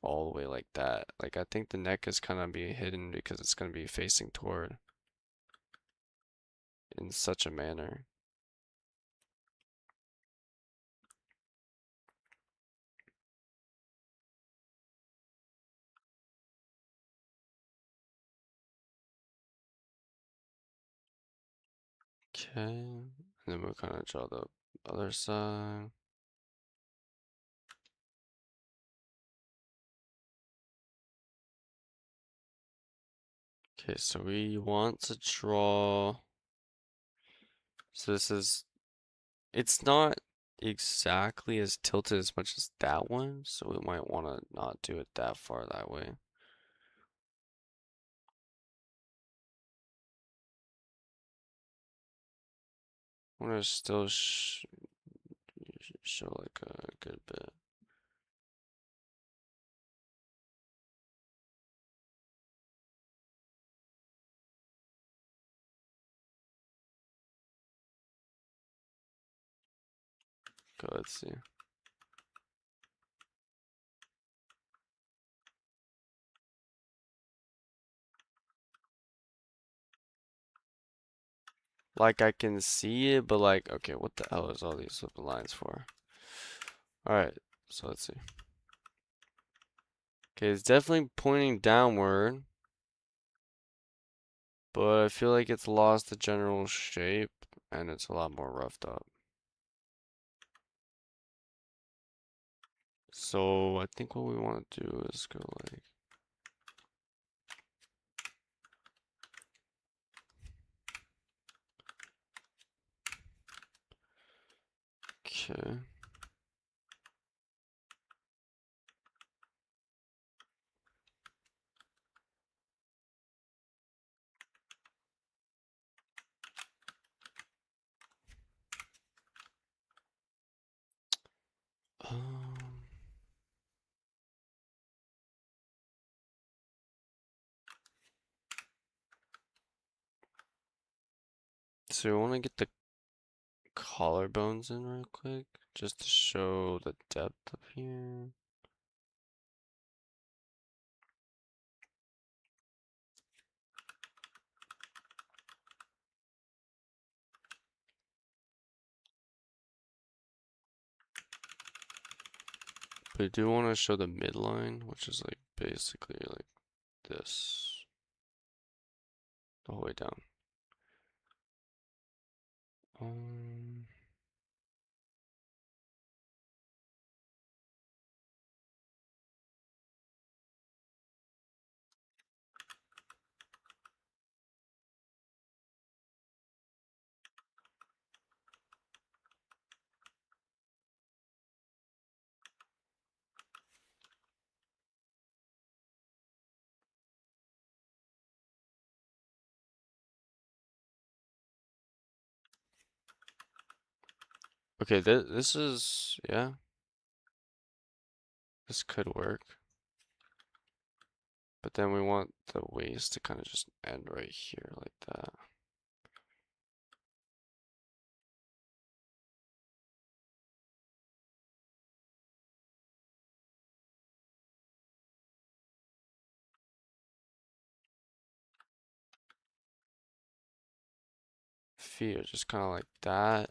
all the way like that. Like I think the neck is gonna be hidden because it's gonna be facing toward in such a manner. Okay, and then we'll kind of draw the other side. Okay, so we want to draw. So this is, it's not exactly as tilted as much as that one, so we might want to not do it that far that way. I want to still show like a good bit. Go, let's see. Like I can see it, but like, okay, what the hell is all these little lines for? Alright, so let's see. Okay, it's definitely pointing downward, but I feel like it's lost the general shape and it's a lot more roughed up. So I think what we want to do is go like, okay. Um, so we want to get the collarbones in real quick, just to show the depth of here. But I do want to show the midline, which is like basically like this the whole way down. Um, okay, this is, yeah, this could work. But then we want the waist to kind of just end right here like that. Feet are just kind of like that.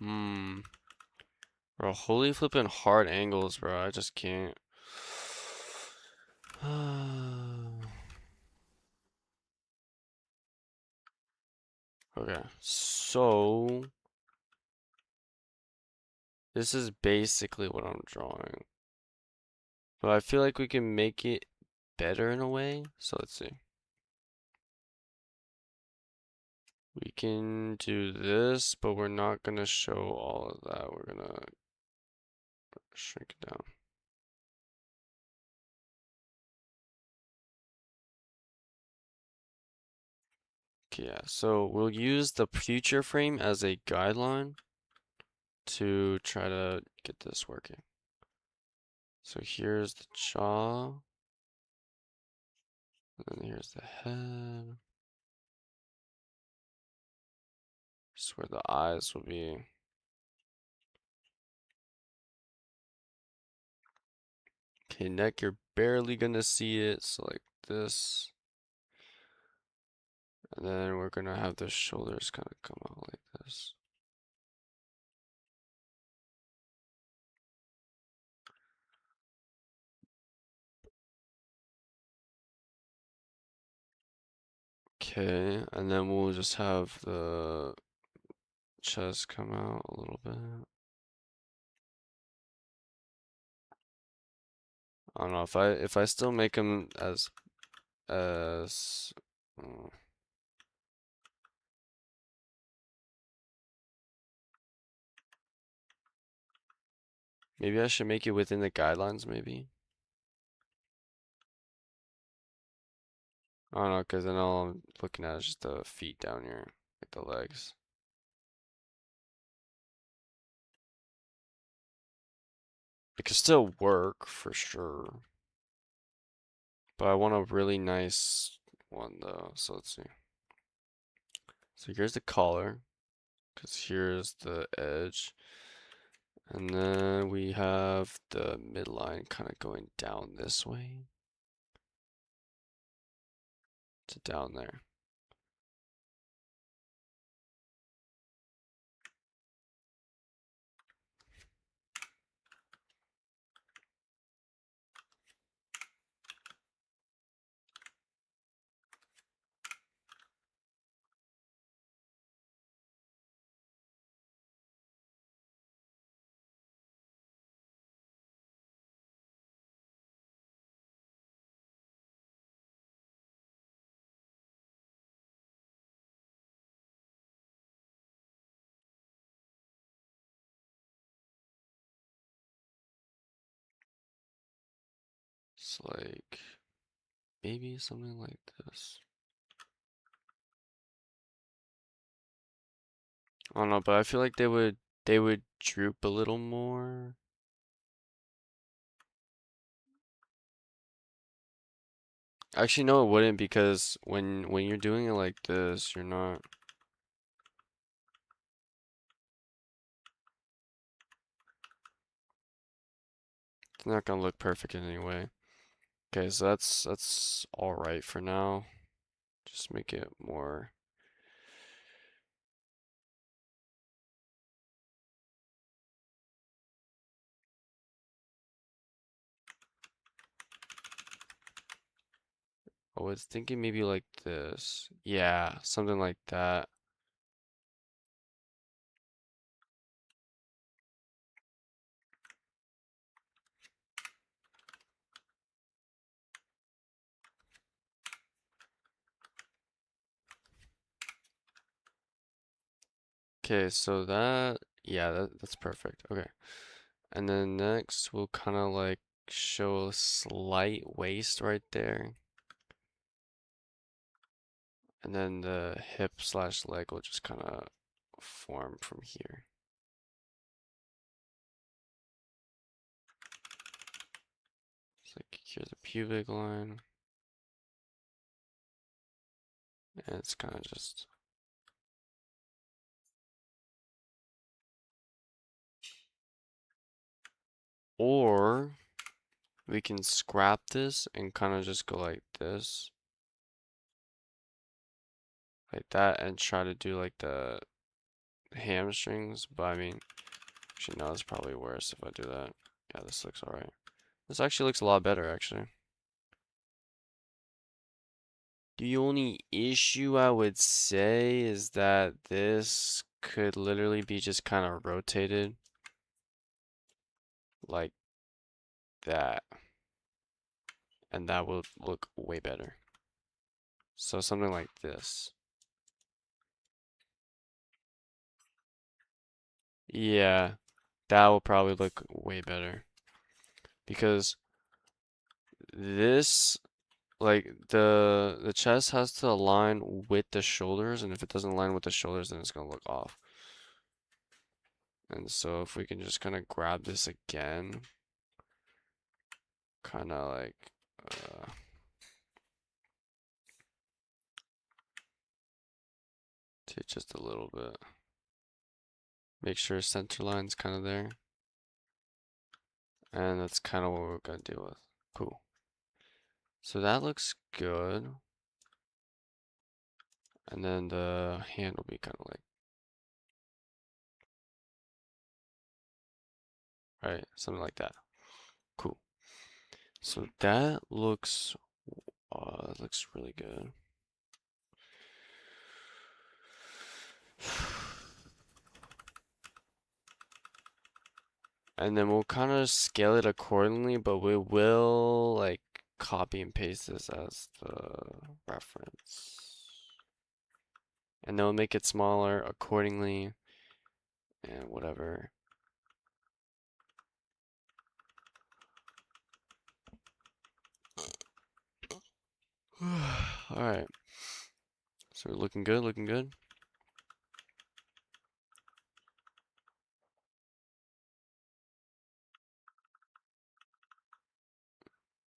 Hmm. Bro, holy flippin' hard angles, bro. I just can't. Okay, so this is basically what I'm drawing. But I feel like we can make it better in a way. So let's see. We can do this, but we're not gonna show all of that. We're gonna shrink it down. Okay, yeah, so we'll use the future frame as a guideline to try to get this working. So here's the jaw, and then here's the head. This is where the eyes will be. Okay, neck, you're barely gonna see it, so like this. And then we're gonna have the shoulders kind of come out like this. Okay, and then we'll just have the chest come out a little bit. I don't know if I still make them as uh, maybe I should make it within the guidelines maybe. I don't know, because then all I'm looking at is just the feet down here, like the legs. It could still work for sure, but I want a really nice one though. So let's see. So here's the collar, because here's the edge. And then we have the midline kind of going down this way to down there. It's like maybe something like this. I don't know, but I feel like they would droop a little more. Actually, no, it wouldn't because when you're doing it like this, you're not. It's not gonna look perfect in any way. Okay, so that's all right for now. Just make it more. I was thinking maybe like this. Yeah, something like that. Okay, so yeah, that's perfect. Okay. And then next we'll kind of like show a slight waist right there. And then the hip slash leg will just kind of form from here. It's like here's a pubic line. And it's kind of just. Or we can scrap this and kind of just go like this. Like that and try to do like the hamstrings. But I mean, actually, no, it's probably worse if I do that. Yeah, this looks alright. This actually looks a lot better, actually. The only issue I would say is that this could literally be just kind of rotated like that. and that will look way better. So something like this. Yeah, that will probably look way better because this, like, the chest has to align with the shoulders, and if it doesn't align with the shoulders, then it's gonna look off. And so if we can just kind of grab this again, kind of like take just a little bit. Make sure center line's kind of there. And that's kind of what we're gonna deal with. Cool. So that looks good. And then the hand will be kind of like, right, something like that. Cool. So that looks really good. And then we'll kind of scale it accordingly, but we will like copy and paste this as the reference. And then we'll make it smaller accordingly and whatever. All right. So we're looking good, looking good.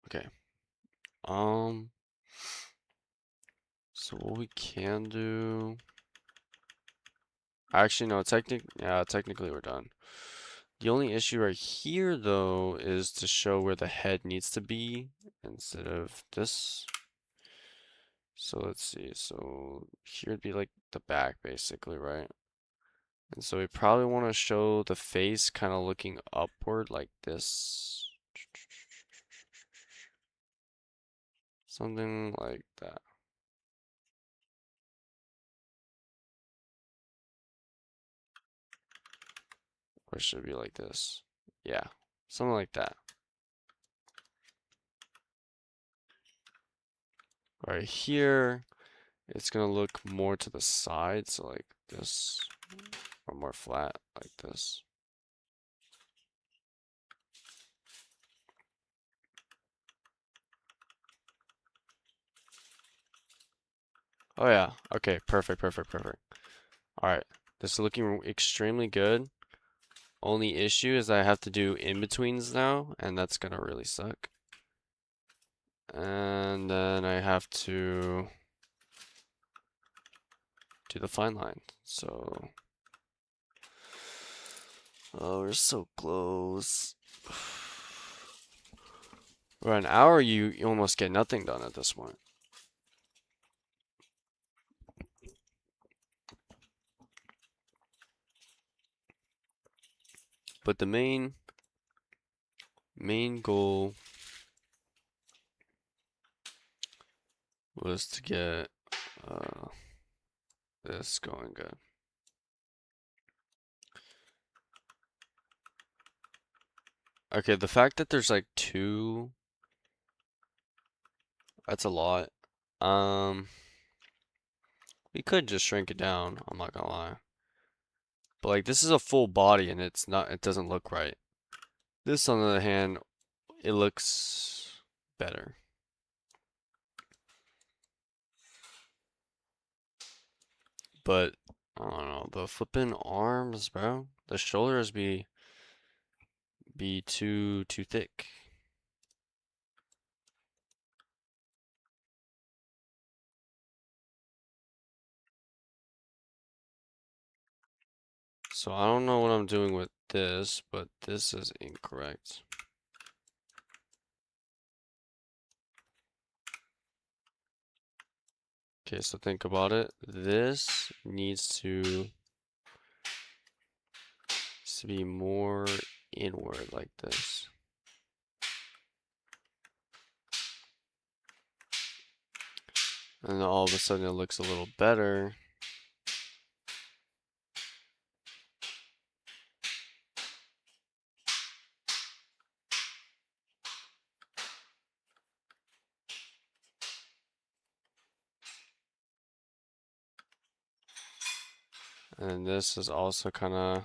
Okay. So what we can do, actually no, technically we're done. The only issue right here though is to show where the head needs to be instead of this. So let's see. So here'd be like the back basically, right? And so we probably want to show the face kind of looking upward like this. Something like that. Or should it be like this? Yeah, something like that. Right here, it's gonna look more to the side, so like this, or more flat like this. Oh yeah, okay, perfect, perfect, perfect. All right, this is looking extremely good. Only issue is I have to do in-betweens now, and that's gonna really suck. And then I have to do the fine line. So, oh, we're so close. For an hour, you almost get nothing done at this point. But the main goal was to get this going good. Okay, the fact that there's like two, that's a lot. We could just shrink it down, I'm not gonna lie. But like this is a full body and it doesn't look right. This on the other hand, it looks better. But I don't know, the flipping arms, bro. The shoulders be too thick. So I don't know what I'm doing with this, but this is incorrect. Okay, so think about it. This needs to be more inward like this. And then all of a sudden it looks a little better. And this is also kind of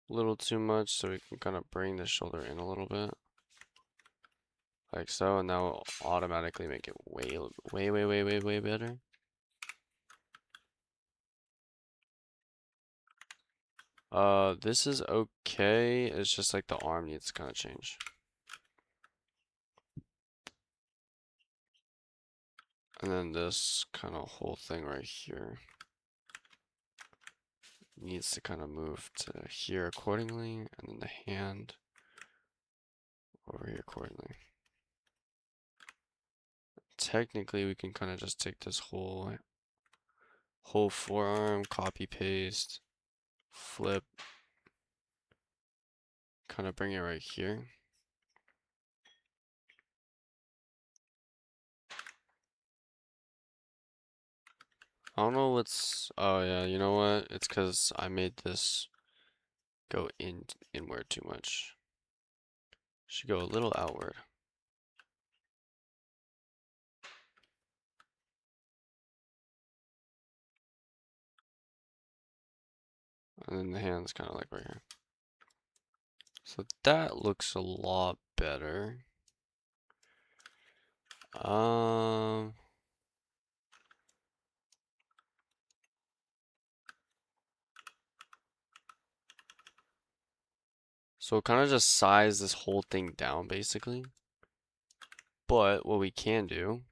a little too much, so we can kind of bring the shoulder in a little bit. Like so, and that will automatically make it way better. This is okay. It's just like the arm needs to kind of change. And then this kind of whole thing right here needs to kind of move to here accordingly, and then the hand over here accordingly. Technically, we can kind of just take this whole forearm, copy paste, flip, kind of bring it right here. I don't know what's, oh yeah, you know what? It's because I made this go inward too much. Should go a little outward. And then the hand's kind of like right here. So that looks a lot better. Um, so kind of just size this whole thing down basically. But what we can do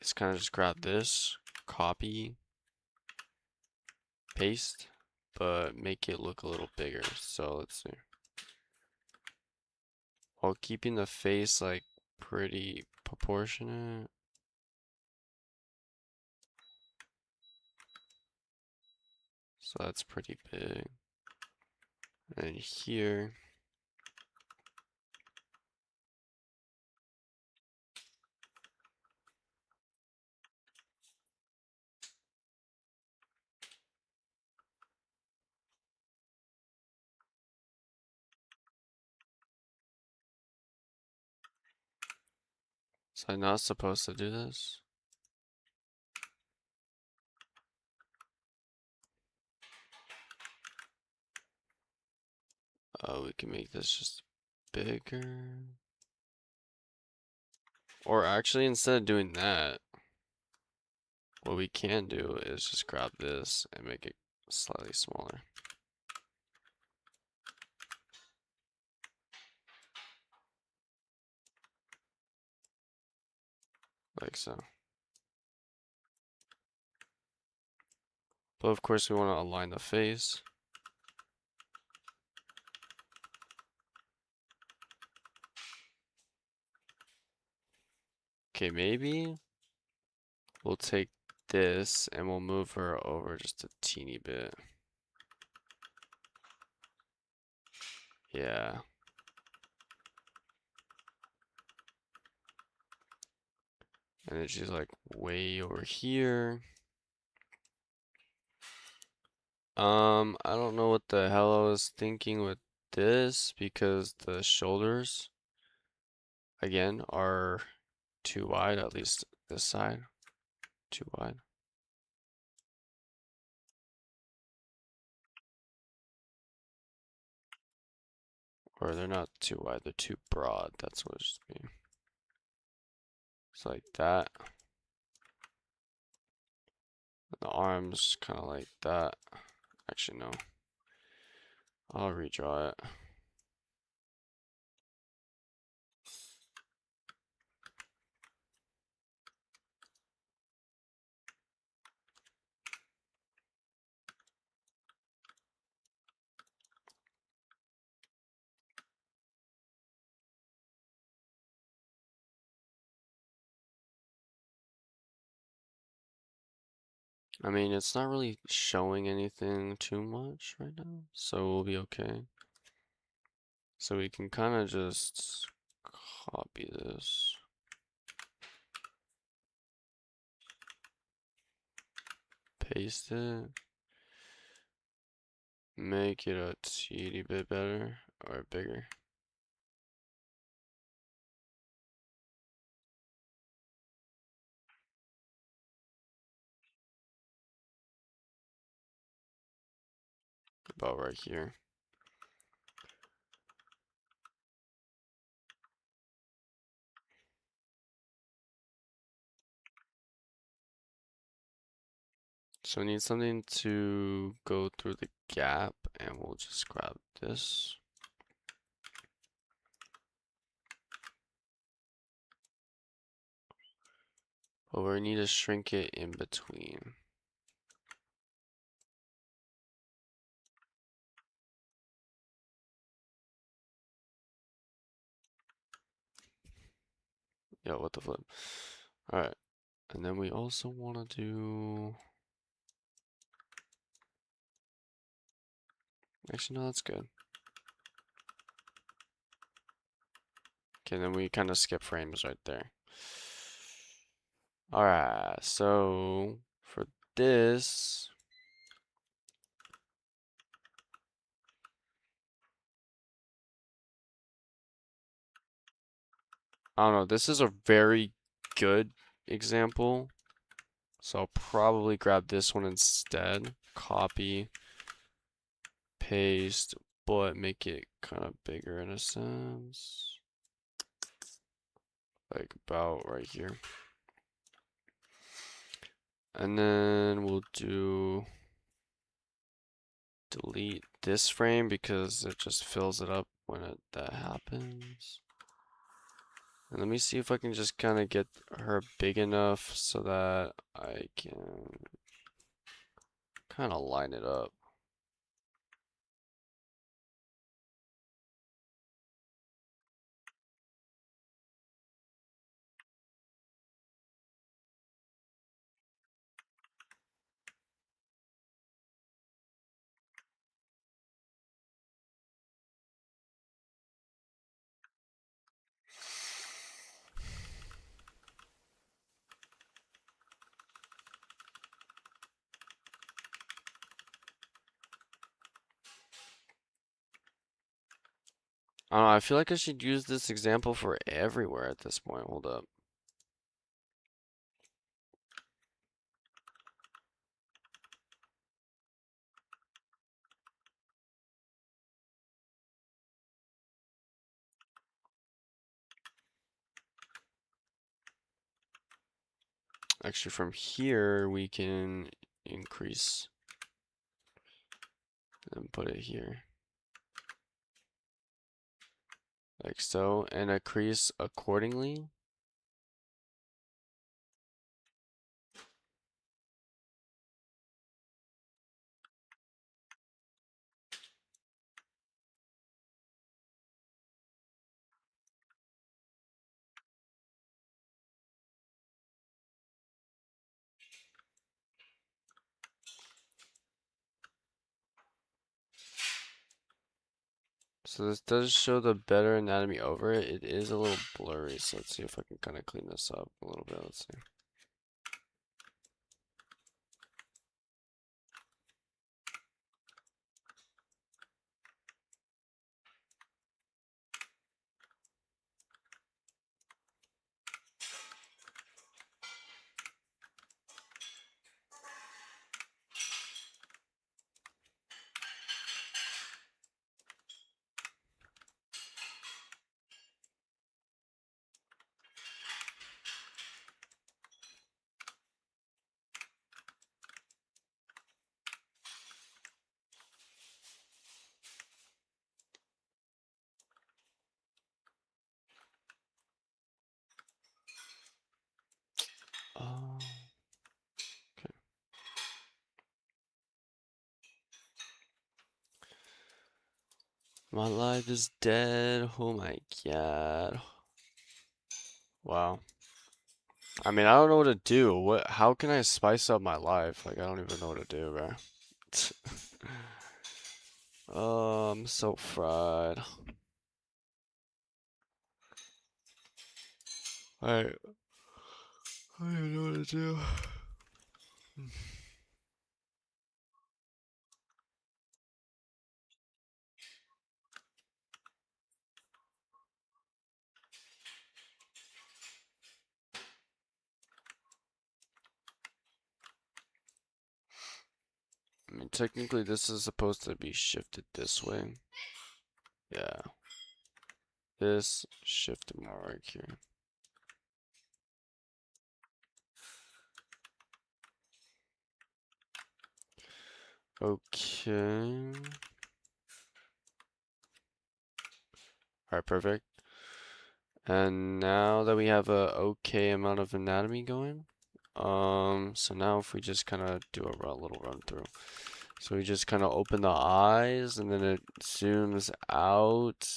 is kind of just grab this, copy, paste, but make it look a little bigger. So let's see. While keeping the face like pretty proportionate. So that's pretty big. And here, so I'm not supposed to do this. We can make this just bigger. Or actually, instead of doing that, what we can do is just grab this and make it slightly smaller. Like so. But of course we want to align the face. Okay, maybe we'll take this and we'll move her over just a teeny bit. Yeah. And then she's like way over here. I don't know what the hell I was thinking with this because the shoulders, again, are too wide, at least this side, too wide. Or they're not too wide, they're too broad, that's what it should be. It's like that. And the arms kind of like that. Actually, no. I'll redraw it. I mean, it's not really showing anything too much right now, so we'll be okay. So we can kind of just copy this. Paste it. Make it a teeny bit better or bigger. about right here. So we need something to go through the gap, and we'll just grab this. But we need to shrink it in between. Yeah, what the flip. Alright. And then we also want to do... Actually, no, that's good. Okay, then we kind of skip frames right there. Alright, so for this... I don't know, this is a very good example. So I'll probably grab this one instead. Copy, paste, but make it kind of bigger in a sense. Like about right here. And then we'll do delete this frame because it just fills it up when that happens. And let me see if I can just kind of get her big enough so that I can kind of line it up. I don't know, I feel like I should use this example for everywhere at this point. Hold up. Actually, from here, we can increase and put it here. Like so, and increase accordingly. So this does show the better anatomy over it. It is a little blurry, so let's see if I can kind of clean this up a little bit. Let's see. Oh, okay. My life is dead. Oh my god. Wow. I mean, I don't know what to do. How can I spice up my life? Like, I don't even know what to do, bro. Oh, I'm so fried. I don't even know what to do. Let me technically this is supposed to be shifted this way. Yeah. This shifted more right here. Okay. Alright, perfect. And now that we have a okay amount of anatomy going, so now if we just kind of do a little run through. So we just kind of open the eyes and then it zooms out.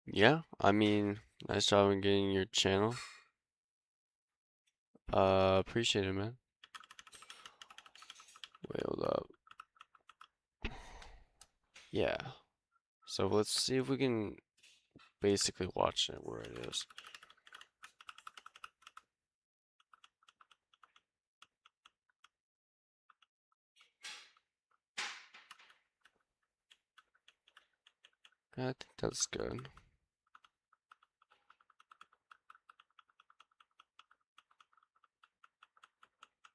Yeah, I mean, nice job in getting your channel. Appreciate it, man. Wait, hold up. Yeah. So let's see if we can basically watch it where it is. I think that's good.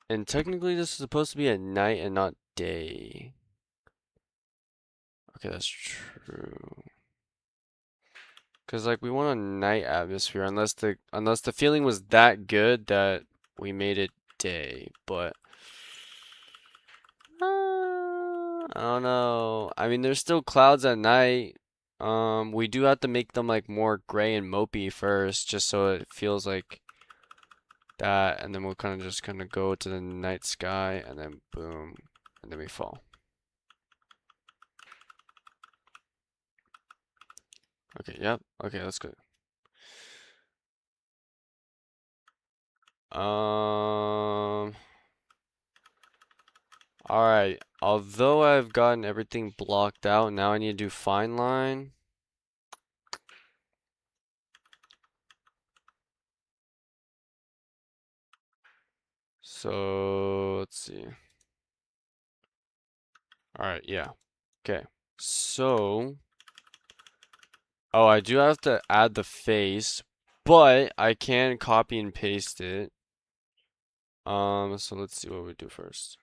And technically this is supposed to be at night and not day. Okay, that's true. Cause like we want a night atmosphere unless the feeling was that good that we made it day, but I don't know. I mean, there's still clouds at night. We do have to make them like more gray and mopey first, just so it feels like that, and then we'll kind of go to the night sky, and then boom, and then we fall. Okay, yep. Okay, that's good. All right. Although I've gotten everything blocked out, now I need to do fine line. So let's see. All right, yeah. Okay. So, oh, I do have to add the face, but I can copy and paste it. So let's see what we do first.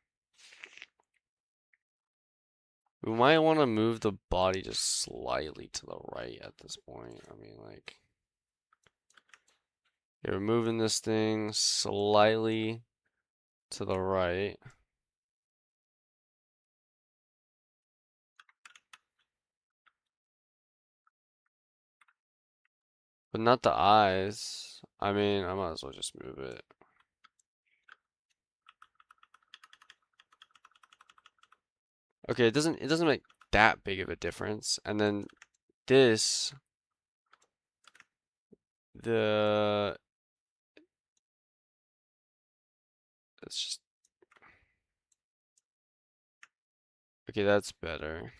We might want to move the body just slightly to the right at this point. I mean, like, yeah, we're moving this thing slightly to the right. But not the eyes. I mean, I might as well just move it. Okay, it doesn't make that big of a difference. And then this, the it's just okay, that's better.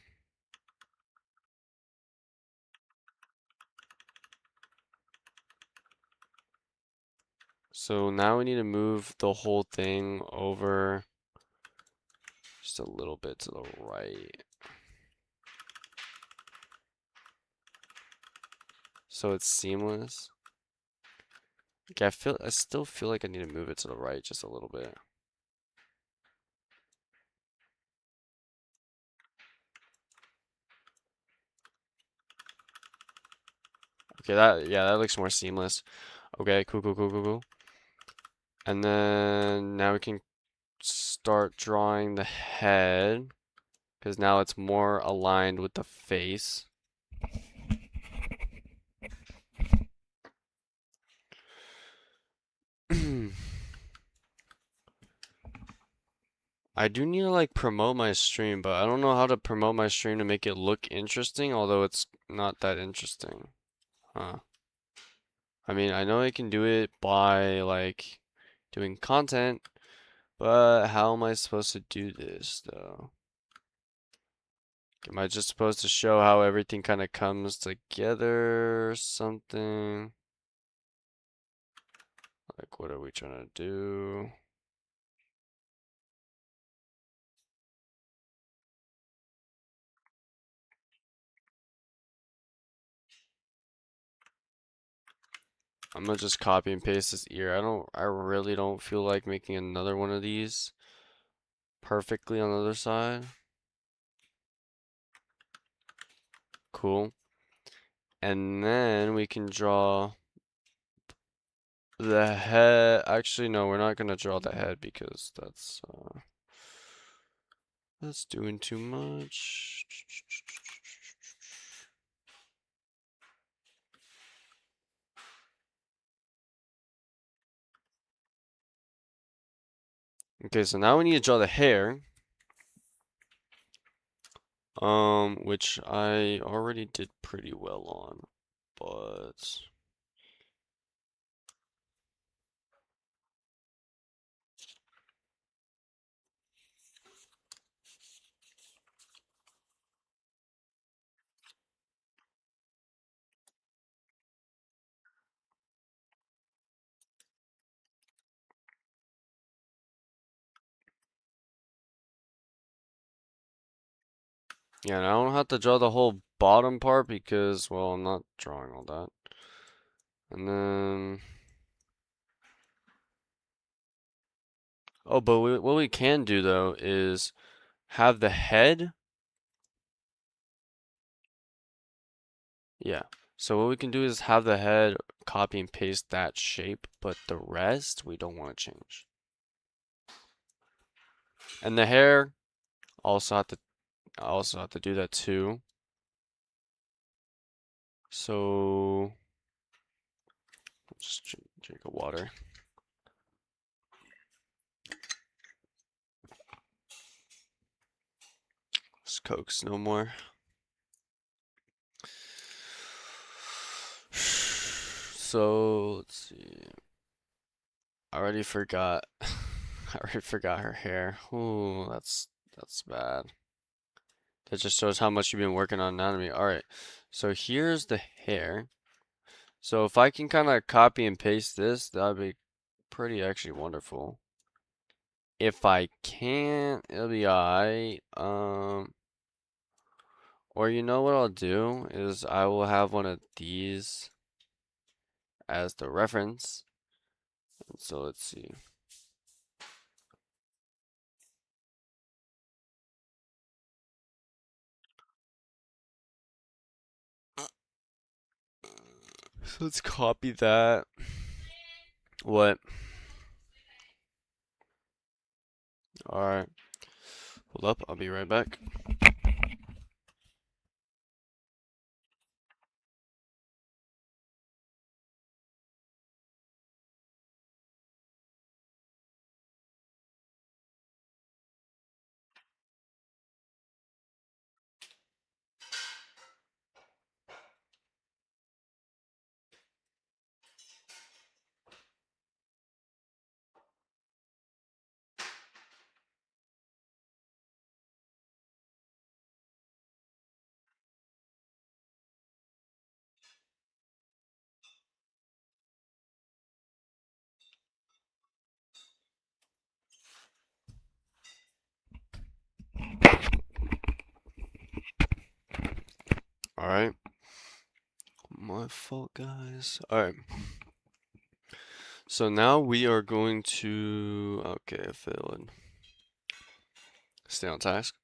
So now we need to move the whole thing over just a little bit to the right. So it's seamless. Okay, I still feel like I need to move it to the right just a little bit. Okay, that looks more seamless. Okay, cool, cool, cool, cool, cool. And then now we can start drawing the head because now it's more aligned with the face. I do need to like promote my stream, but I don't know how to promote my stream to make it look interesting, although it's not that interesting. Huh. I mean, I know I can do it by like doing content, but how am I supposed to do this though? Am I just supposed to show how everything kind of comes together or something? Like, what are we trying to do? I'm gonna just copy and paste this ear. I really don't feel like making another one of these perfectly on the other side. Cool. And then we can draw the head. Actually, no, we're not gonna draw the head because that's doing too much. Okay, so now we need to draw the hair. Which I already did pretty well on, but yeah, and I don't have to draw the whole bottom part because, well, I'm not drawing all that. And then, oh, but what we can do though is have the head. Yeah. So what we can do is have the head copy and paste that shape, but the rest we don't want to change. And the hair also have to do that too. So just drink of water. This Coke's no more. So let's see. I already forgot. I already forgot her hair. Ooh, that's bad. That just shows how much you've been working on anatomy. All right. So here's the hair. So if I can kind of copy and paste this, that'd be pretty actually wonderful. If I can't, it'll be alright. Or you know what I'll do is I will have one of these as the reference. And so let's see. So let's copy that. What? Alright. Hold up, I'll be right back. Alright. My fault, guys. Alright. So now we are going to. Okay, fill in. Stay on task.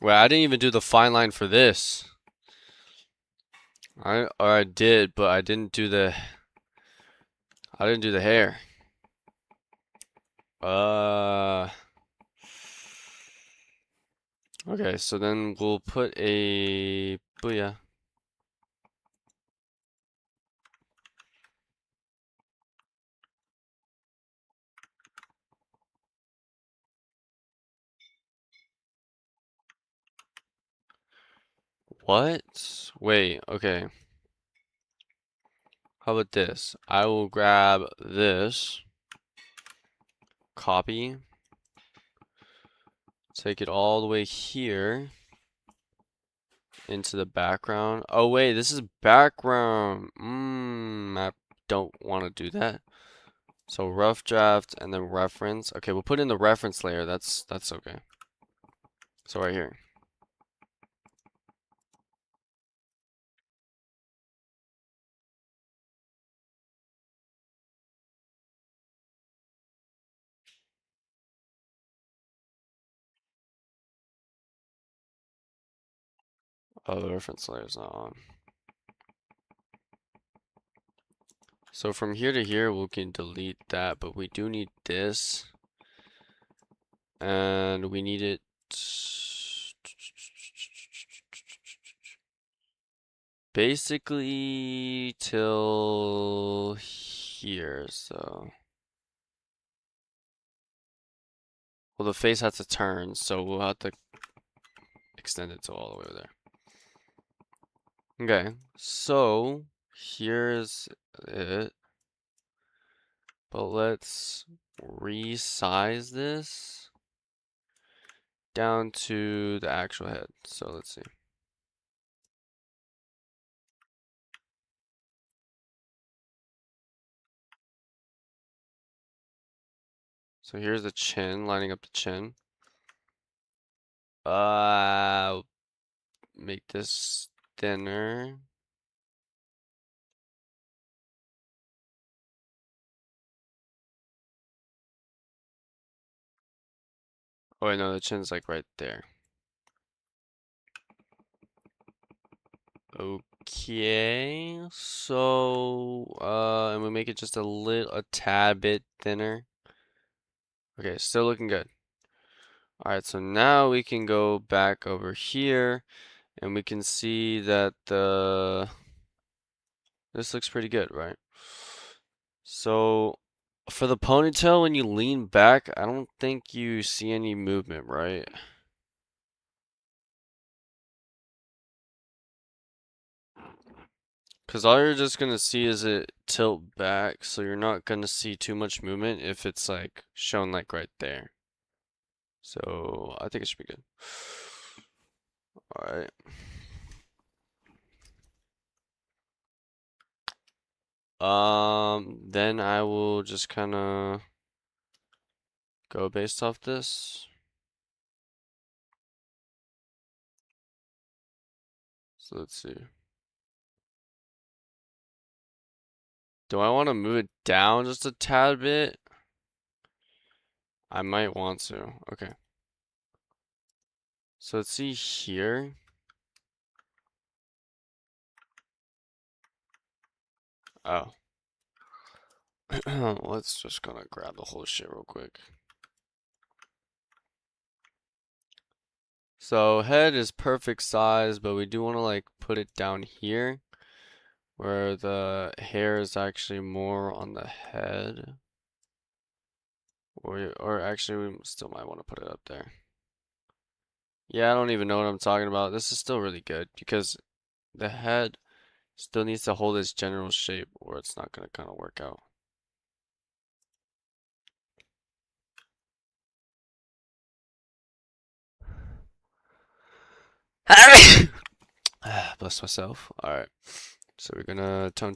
Wait, I didn't even do the fine line for this. I did, but I didn't do the hair. Okay, so then we'll put a booyah. What? Wait, okay. How about this? I will grab this, copy, take it all the way here, into the background. Oh wait, this is background. I don't want to do that. So rough draft and then reference. Okay, we'll put in the reference layer. That's okay. So right here. Oh, the reference layer is not on. So from here to here, we can delete that, but we do need this. And we need it basically till here, so. Well, the face has to turn, so we'll have to extend it to all the way over there. Okay, so here's it. But let's resize this down to the actual head. So let's see. So here's the chin, lining up the chin. Make this thinner. Oh wait, no, the chin's like right there. Okay, so and we make it just a tad bit thinner. Okay, still looking good. All right, so now we can go back over here and we can see that this looks pretty good, right? So for the ponytail, when you lean back, I don't think you see any movement, right? Because all you're just gonna see is it tilt back, so you're not gonna see too much movement if it's like shown like right there. So I think it should be good. All right. Then I will just kind of go based off this. So let's see. Do I want to move it down just a tad bit? I might want to. Okay. So let's see here. Oh. Let's just gonna grab the whole shit real quick. So head is perfect size, but we do want to like put it down here where the hair is actually more on the head. Or actually we still might want to put it up there. Yeah, I don't even know what I'm talking about. This is still really good because the head still needs to hold its general shape or it's not gonna kind of work out. Bless myself. All right. So we're gonna tone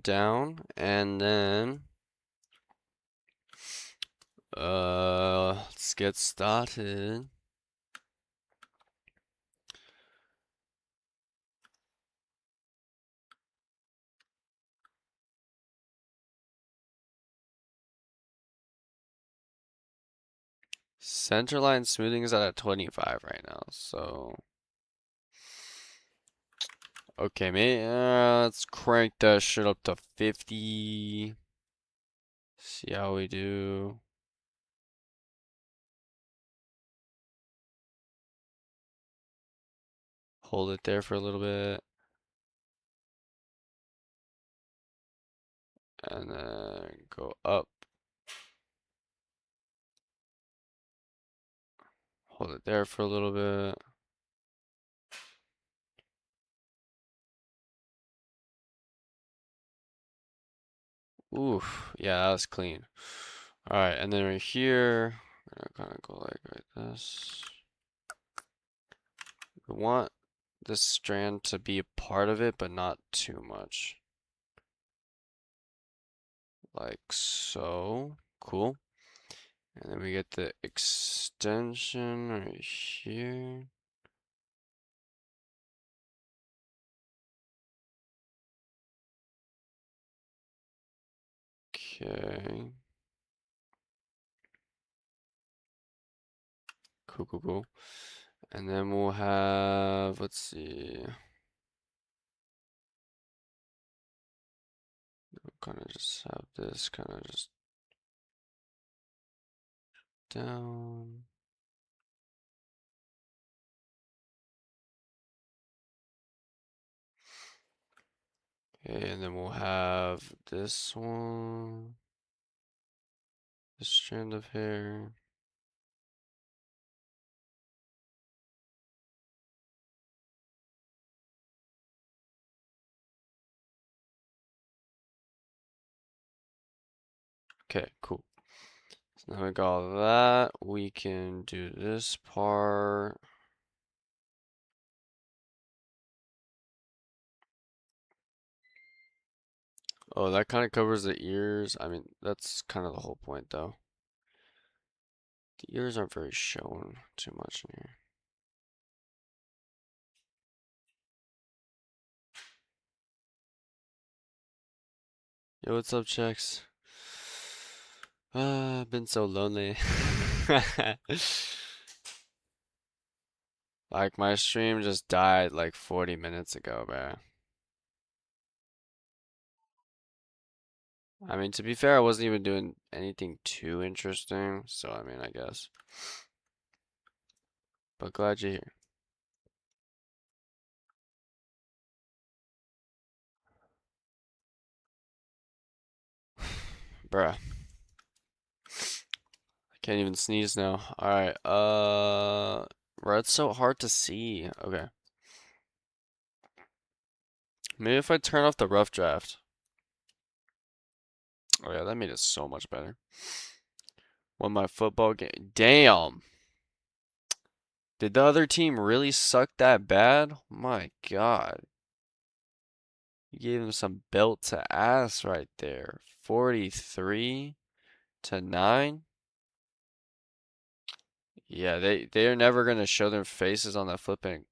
down, and then let's get started. Centerline smoothing is at 25 right now, so okay, let's crank that shit up to 50. See how we do. Hold it there for a little bit. And then go up. Hold it there for a little bit. Oof, yeah, that was clean. Alright, and then right here, we're gonna kind of go like this. We want this strand to be a part of it, but not too much. Like so. Cool. And then we get the extension right here. Okay. Cool, cool, cool. And then we'll have, let's see, kind of just have this kind of just down. Okay, and then we'll have this one, this strand of hair. Okay, cool. So now we got all that. We can do this part. Oh, that kind of covers the ears. I mean, that's kind of the whole point, though. The ears aren't very shown too much in here. Yo, what's up, Chex? I've been so lonely. Like, my stream just died like 40 minutes ago, bro. I mean, to be fair, I wasn't even doing anything too interesting, so I mean, I guess. But glad you're here. Bruh. I can't even sneeze now. Alright, bro, it's so hard to see. Okay. Maybe if I turn off the rough draft. Oh yeah, that made it so much better. Won my football game. Damn. Did the other team really suck that bad? My God. You gave him some belt to ass right there. 43 to 9. Yeah, they're never gonna show their faces on that flipping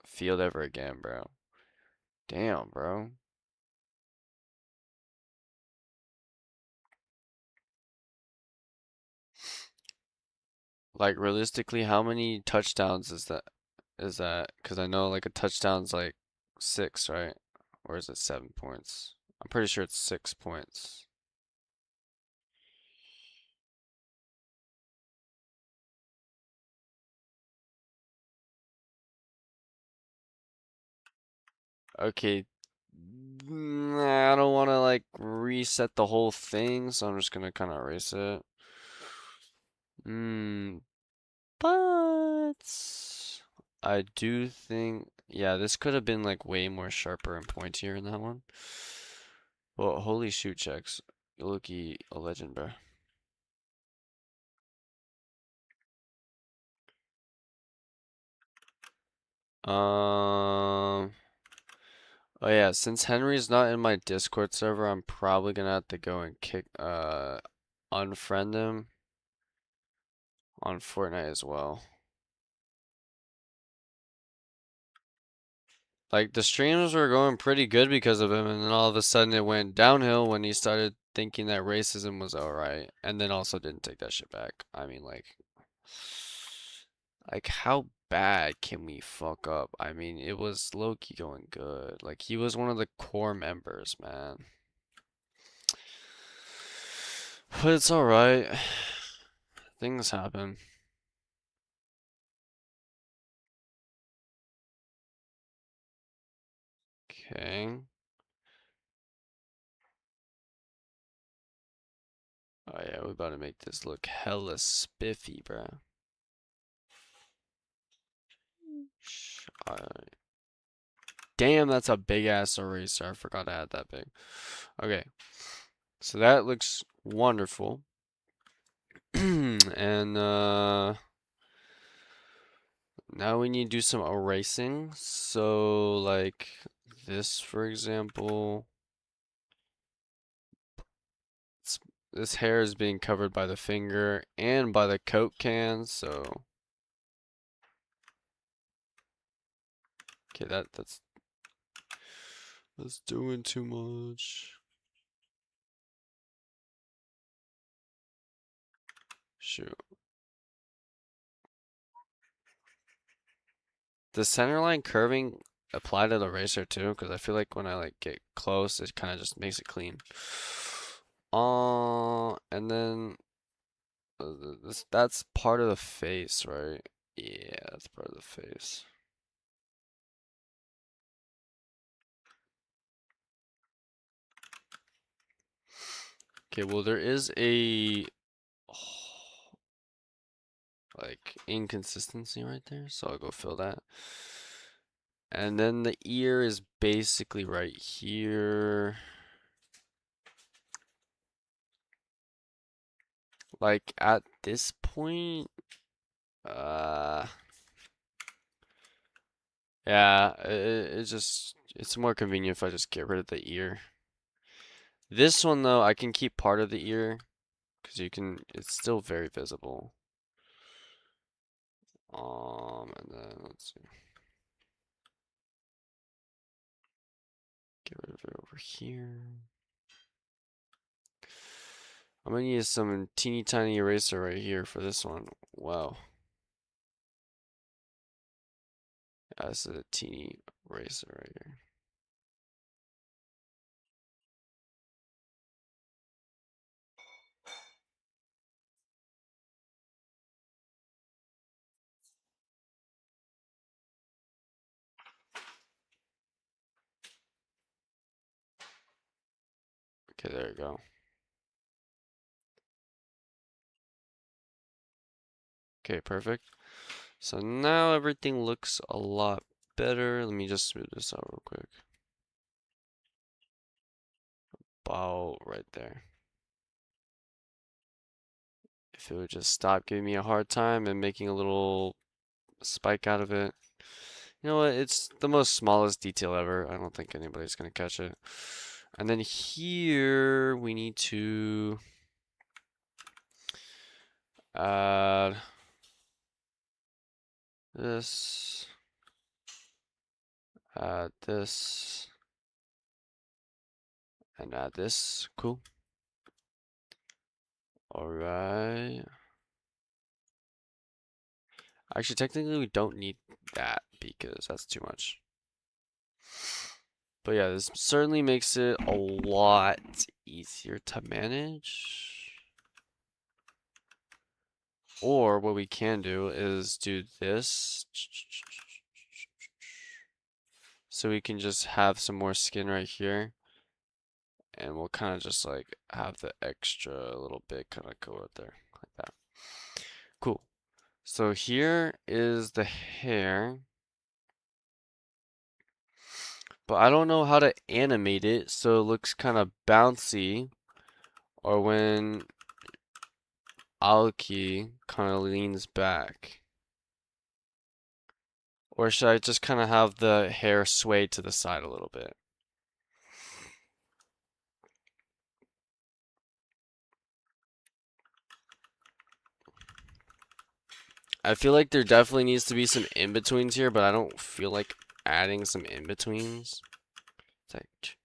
field ever again, bro. Damn, bro. Like realistically, how many touchdowns is that? Is that? Because I know like a touchdown's like 6, right? Or is it 7 points? I'm pretty sure it's 6 points. Okay. I don't want to like reset the whole thing, so I'm just gonna kind of erase it. But I do think, yeah, this could have been like way more sharper and pointier in that one. Well, holy shoot checks. Looky a legend, bro. Um, oh yeah, since Henry's not in my Discord server, I'm probably gonna have to go and unfriend him on Fortnite as well. Like the streams were going pretty good because of him, and then all of a sudden it went downhill when he started thinking that racism was alright, and then also didn't take that shit back. I mean, like how bad can we fuck up? I mean, it was low-key going good. Like he was one of the core members, man. But it's alright. Things happen. Okay. Oh yeah, we about to make this look hella spiffy, bruh. Alright. Damn, that's a big ass eraser. I forgot I had that big. Okay, so that looks wonderful. And Now we need to do some erasing. So like this, for example, this hair is being covered by the finger and by the Coke can, so okay, that's doing too much. Shoot. The center line curving apply to the eraser too? Because I feel like when I like get close, it kind of just makes it clean. And then that's part of the face, right? Yeah, that's part of the face. Okay, well there is a like inconsistency right there, so I'll go fill that. And then the ear is basically right here. Like at this point, uh, yeah, it's more convenient if I just get rid of the ear. This one though, I can keep part of the ear because it's still very visible. And then let's see, get rid of it over here. I'm gonna use some teeny tiny eraser right here for this one. Wow. Yeah, this is a teeny eraser right here. Okay, there you go. Okay, perfect. So now everything looks a lot better. Let me just smooth this out real quick. About right there. If it would just stop giving me a hard time and making a little spike out of it. You know what? It's the most smallest detail ever. I don't think anybody's gonna catch it. And then here we need to add this, add this, and add this. Cool. All right. Actually, technically, we don't need that because that's too much. But yeah, this certainly makes it a lot easier to manage. Or what we can do is do this. So we can just have some more skin right here. And we'll kind of just like have the extra little bit kind of go right there like that. Cool. So here is the hair. But I don't know how to animate it so it looks kind of bouncy. Or when Aoki kind of leans back. Or should I just kind of have the hair sway to the side a little bit? I feel like there definitely needs to be some in-betweens here, but I don't feel like adding some in-betweens. It's like,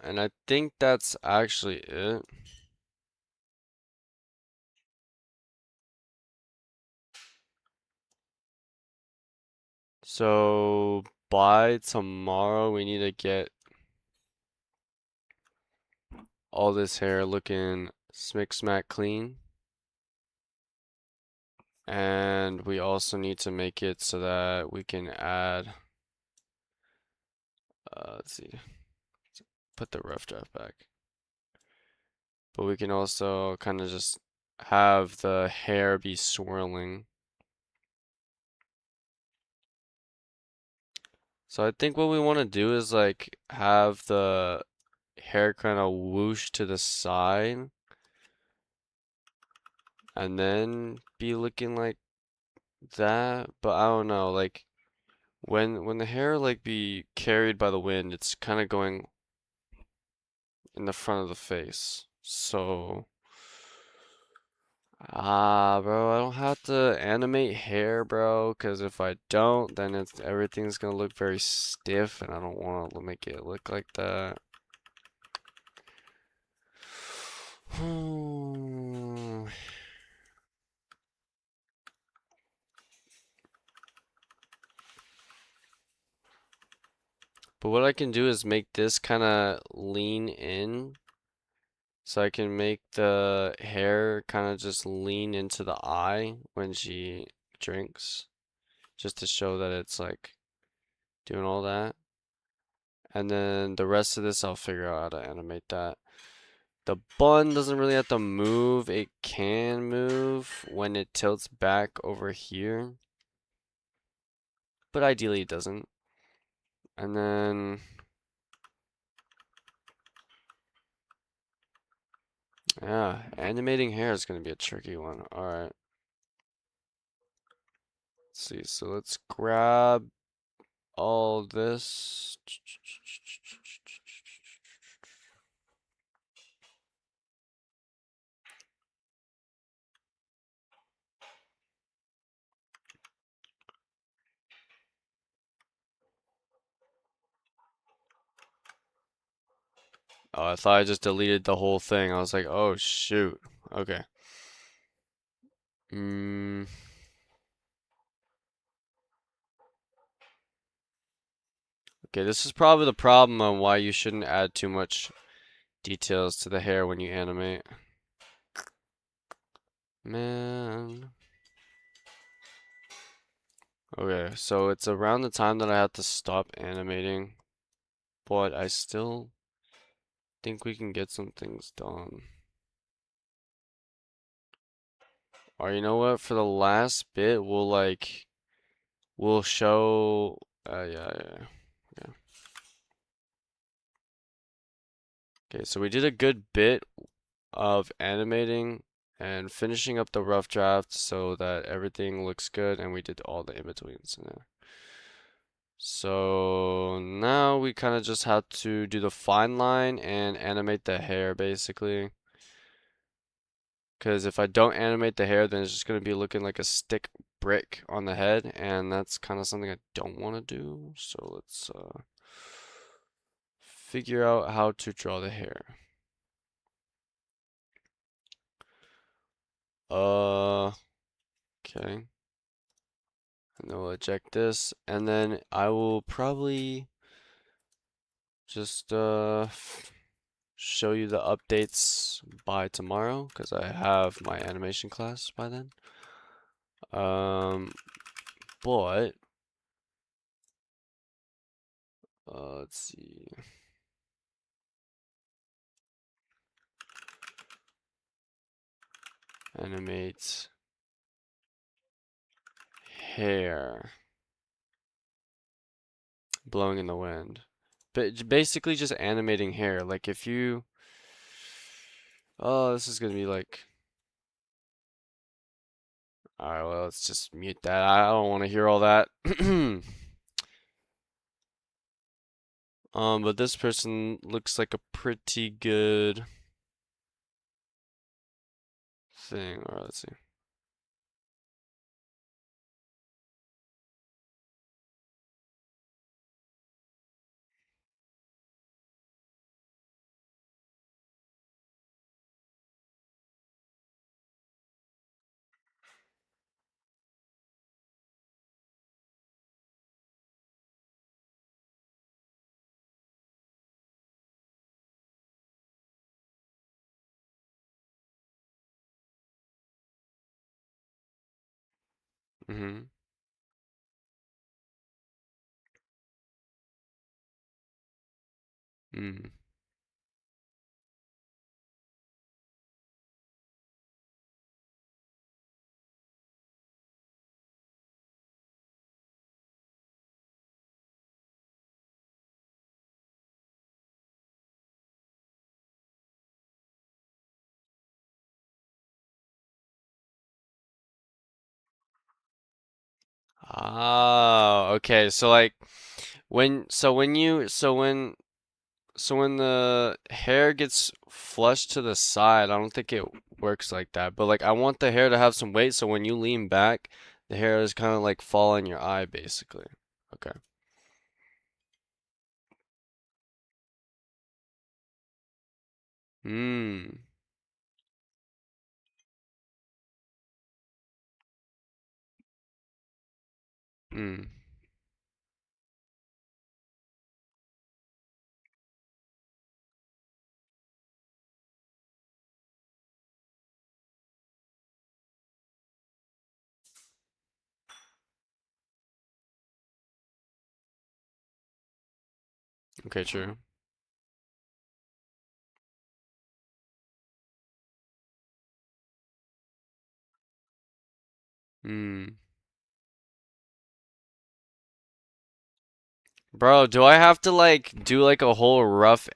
and I think that's actually it. So by tomorrow, we need to get all this hair looking smick smack clean. And we also need to make it so that we can add, let's see, put the rough draft back. but we can also kind of just have the hair be swirling. So I think what we want to do is like have the hair kind of whoosh to the side and then be looking like that, but I don't know, like when the hair like be carried by the wind, it's kind of going in the front of the face. So, bro, I don't have to animate hair, bro, because if I don't, then everything's gonna look very stiff, and I don't want to make it look like that. But what I can do is make this kind of lean in, so I can make the hair kind of just lean into the eye when she drinks, just to show that it's like doing all that. And then the rest of this, I'll figure out how to animate that. The bun doesn't really have to move. It can move when it tilts back over here, but ideally it doesn't. And then, yeah, animating hair is going to be a tricky one. All right. Let's see. So let's grab all this. Oh, I thought I just deleted the whole thing. I was like, oh shoot. Okay. Mm, okay, this is probably the problem on why you shouldn't add too much details to the hair when you animate. Man. Okay, so it's around the time that I have to stop animating, but I still think we can get some things done. Or you know what? For the last bit, we'll show. Yeah. Okay, so we did a good bit of animating and finishing up the rough draft so that everything looks good, and we did all the in-betweens in there. So now we kind of just have to do the fine line and animate the hair basically. Because if I don't animate the hair, then it's just going to be looking like a stick brick on the head, and that's kind of something I don't want to do. So let's figure out how to draw the hair. Okay. And then we'll eject this, and then I will probably just show you the updates by tomorrow because I have my animation class by then. Um, but let's see. Animate hair blowing in the wind. But basically just animating hair. Like if you oh, this is gonna be like alright, well let's just mute that. I don't wanna hear all that. But this person looks like a pretty good thing. Alright, let's see. Mm-hmm. Mm. Ah, okay. So like when the hair gets flushed to the side, I don't think it works like that. But like I want the hair to have some weight, so when you lean back, the hair is kind of like fall in your eye, basically. Okay. Hmm. Hmm. Okay, true. Hmm. Bro, do I have to like do like a whole rough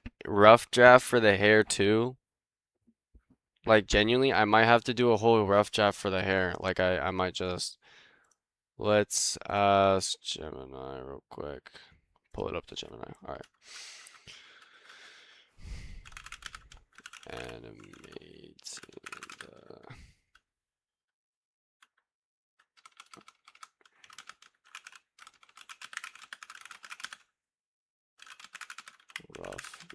draft for the hair too? Like genuinely, I might have to do a whole rough draft for the hair. Like I might just let's ask Gemini real quick. Pull it up to Gemini. All right. Animate the rough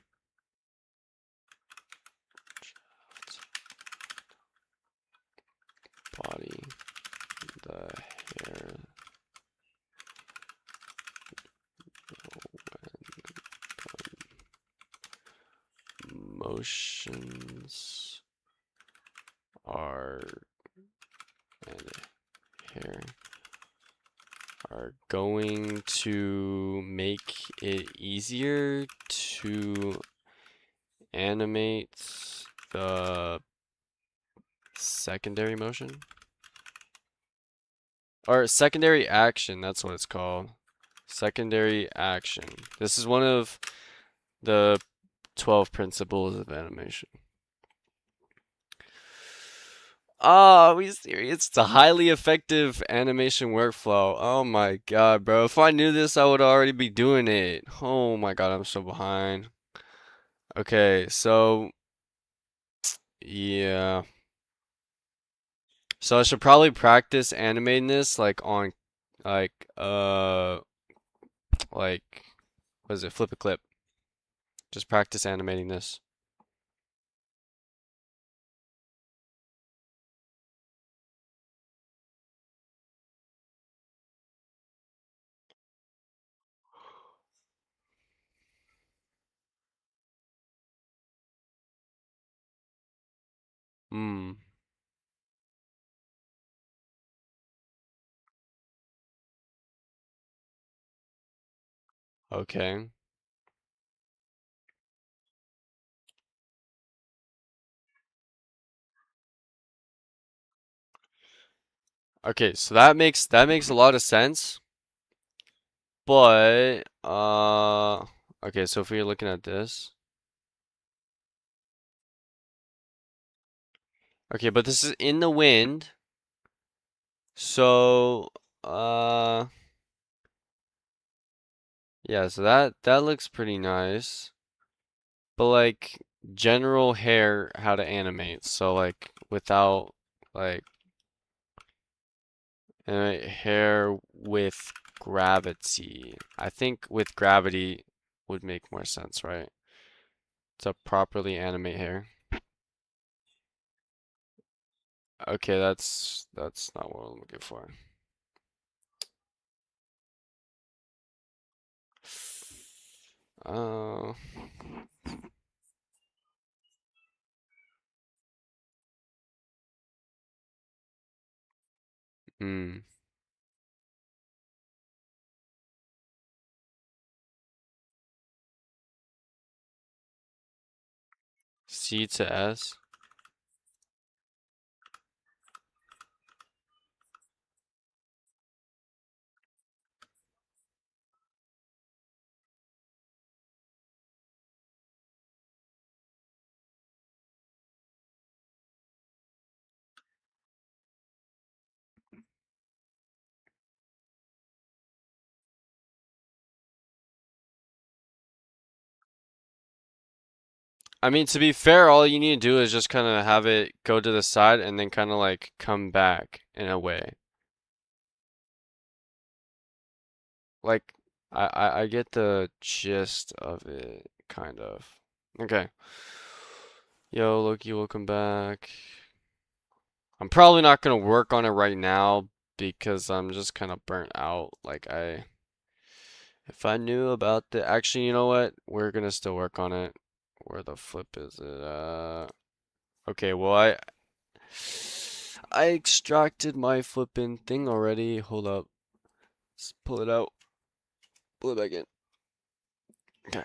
body, the hair motions are and hair are going to make it easier to animate the secondary motion or secondary action. That's what it's called. Secondary action. This is one of the 12 principles of animation. Oh, are we serious? It's a highly effective animation workflow. Oh my God, bro. If I knew this, I would already be doing it. Oh my God, I'm so behind. Okay, so yeah. So I should probably practice animating this like on like like what is it? Flip a clip. Just practice animating this. Hmm. Okay. Okay, so that makes a lot of sense. But okay, so if we're looking at this. Okay, but this is in the wind. So uh yeah, so that looks pretty nice. But like general hair how to animate. So like without like hair with gravity. I think with gravity would make more sense, right? To properly animate hair. Okay, that's not what I'm looking for. Uh, hmm. C to S. I mean, to be fair, all you need to do is just kind of have it go to the side and then kind of like come back in a way. Like, I get the gist of it, kind of. Okay. Yo, Loki, welcome back. I'm probably not gonna work on it right now because I'm just kind of burnt out. If I knew about the, actually, you know what? We're gonna still work on it. Where the flip is it? Okay, well, I extracted my flipping thing already. Hold up. Let's pull it out. Pull it back in. Okay.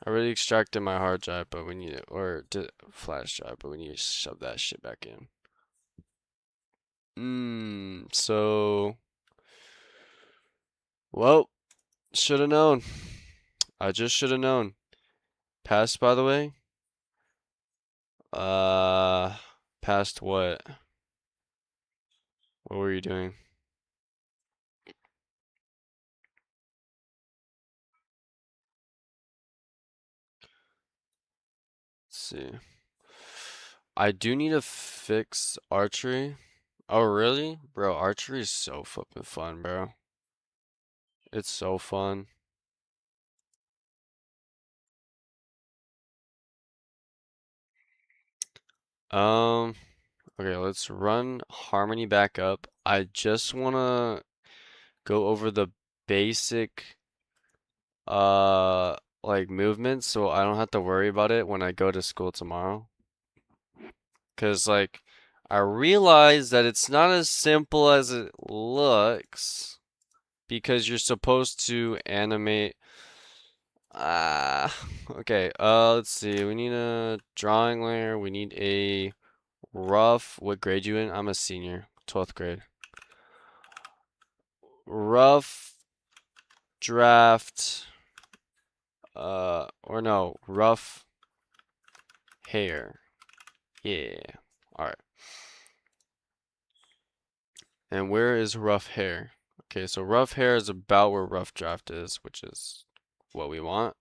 I already extracted my hard drive, but we need it, or flash drive, but we need to shove that shit back in. So, well, should have known. I just should have known. Passed, by the way. Uh, Passed what? What were you doing? Let's see. I do need to fix archery. Oh, really? Bro, archery is so flippin' fun, bro. It's so fun. Um, okay, let's run Harmony back up. I just wanna go over the basic like movements so I don't have to worry about it when I go to school tomorrow. 'Cause like I realize that it's not as simple as it looks because you're supposed to animate okay, let's see. We need a drawing layer. We need a rough. What grade you in? I'm a senior, 12th grade. Rough draft, or no, rough hair. Yeah. All right. And where is rough hair? Okay, so rough hair is about where rough draft is, which is what we want.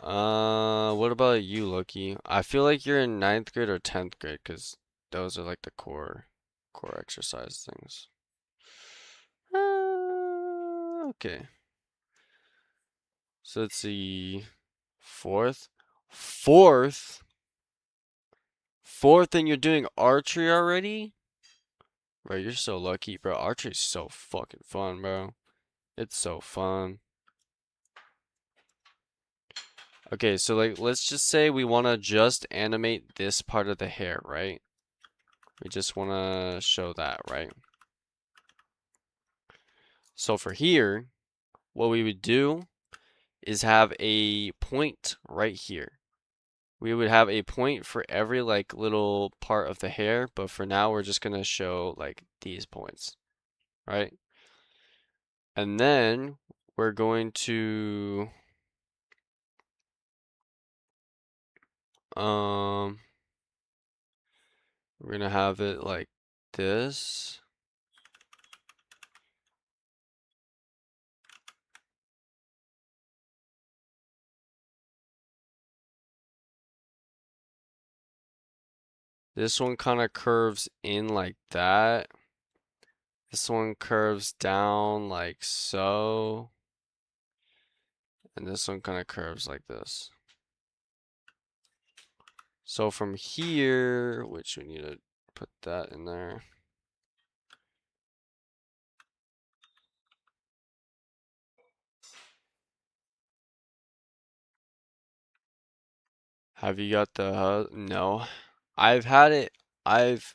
What about you, Loki? I feel like you're in ninth grade or 10th grade, because those are like the core exercise things. Okay. So let's see. Fourth? Fourth? Fourth and you're doing archery already? Bro, you're so lucky, bro. Archery's so fucking fun, bro. It's so fun. Okay, so like let's just say we want to just animate this part of the hair, right? We just want to show that, right? So for here, what we would do is have a point right here. We would have a point for every like little part of the hair, but for now we're just gonna show like these points, right? And then we're going to um we're gonna have it like this. This one kind of curves in like that. This one curves down like so. And this one kind of curves like this. So from here, which we need to put that in there. Have you got the no. I've had it. I've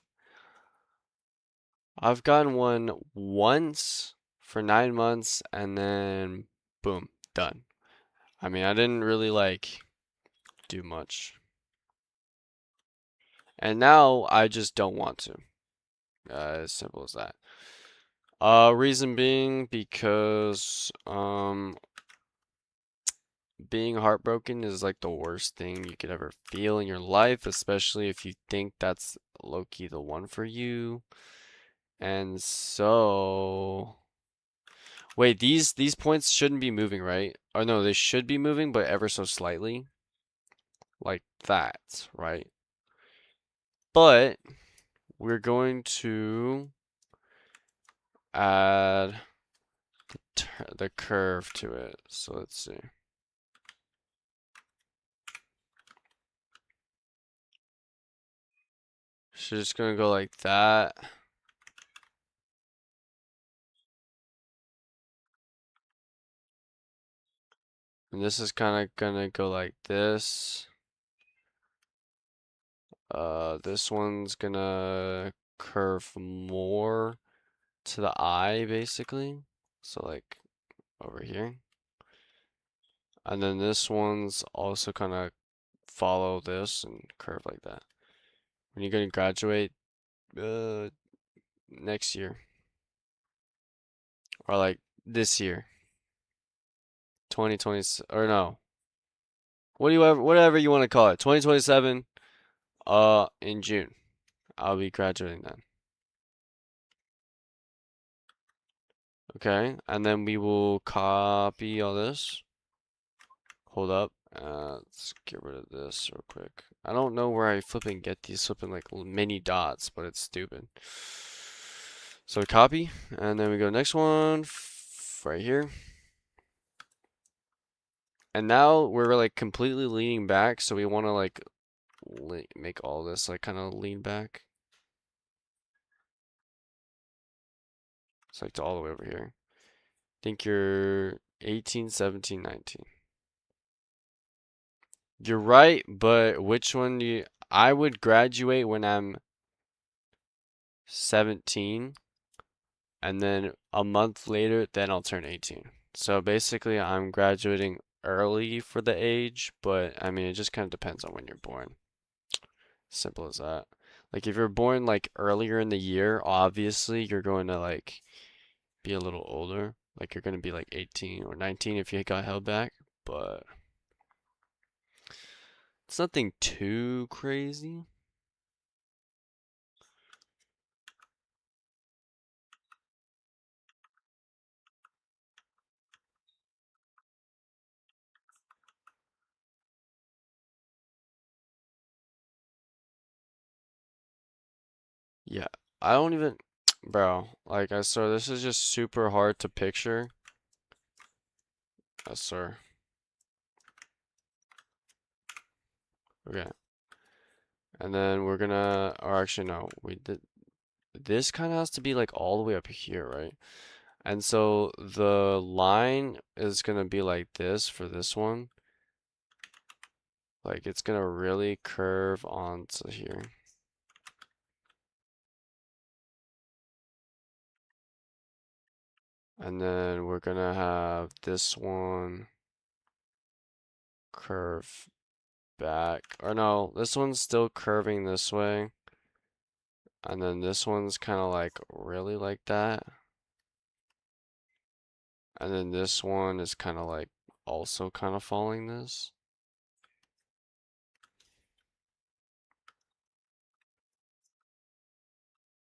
I've gotten one once for 9 months and then boom, done. I mean, I didn't really like do much. And now I just don't want to. As simple as that. Reason being because being heartbroken is like the worst thing you could ever feel in your life, especially if you think that's low-key the one for you. And so, wait, these points shouldn't be moving, right? or no, they should be moving, but ever so slightly, like that, right? But we're going to add the curve to it. So let's see. So just gonna go like that. And this is kind of gonna go like this. This one's gonna curve more to the eye, basically. So like over here. And then this one's also kind of follow this and curve like that. When you're gonna graduate next year or like this year, 2020 or no, whatever you want to call it, 2027 in June. I'll be graduating then. Okay, and then we will copy all this. Hold up. Let's get rid of this real quick. I don't know where I flipping get these flipping like mini dots, but it's stupid. So copy, and then we go next one right here. And now we're like completely leaning back, so we want to like make all this like kind of lean back. It's like to all the way over here. Think you're 18, 17, 19. You're right, but which one do you... I would graduate when I'm 17, and then a month later, then I'll turn 18. So basically, I'm graduating early for the age, but I mean, it just kind of depends on when you're born. Simple as that. Like if you're born like earlier in the year, obviously you're going to like be a little older. Like you're going to be like 18 or 19 if you got held back, but it's nothing too crazy. Yeah, I don't even, bro, like I swear this is just super hard to picture. I swear. Okay. And then we're gonna, or actually no, we did, this kind of has to be like all the way up here, right? And so the line is gonna be like this for this one. Like it's gonna really curve onto here. And then we're gonna have this one curve back. Or no, this one's still curving this way. And then this one's kind of like really like that. And then this one is kind of like also kind of following this.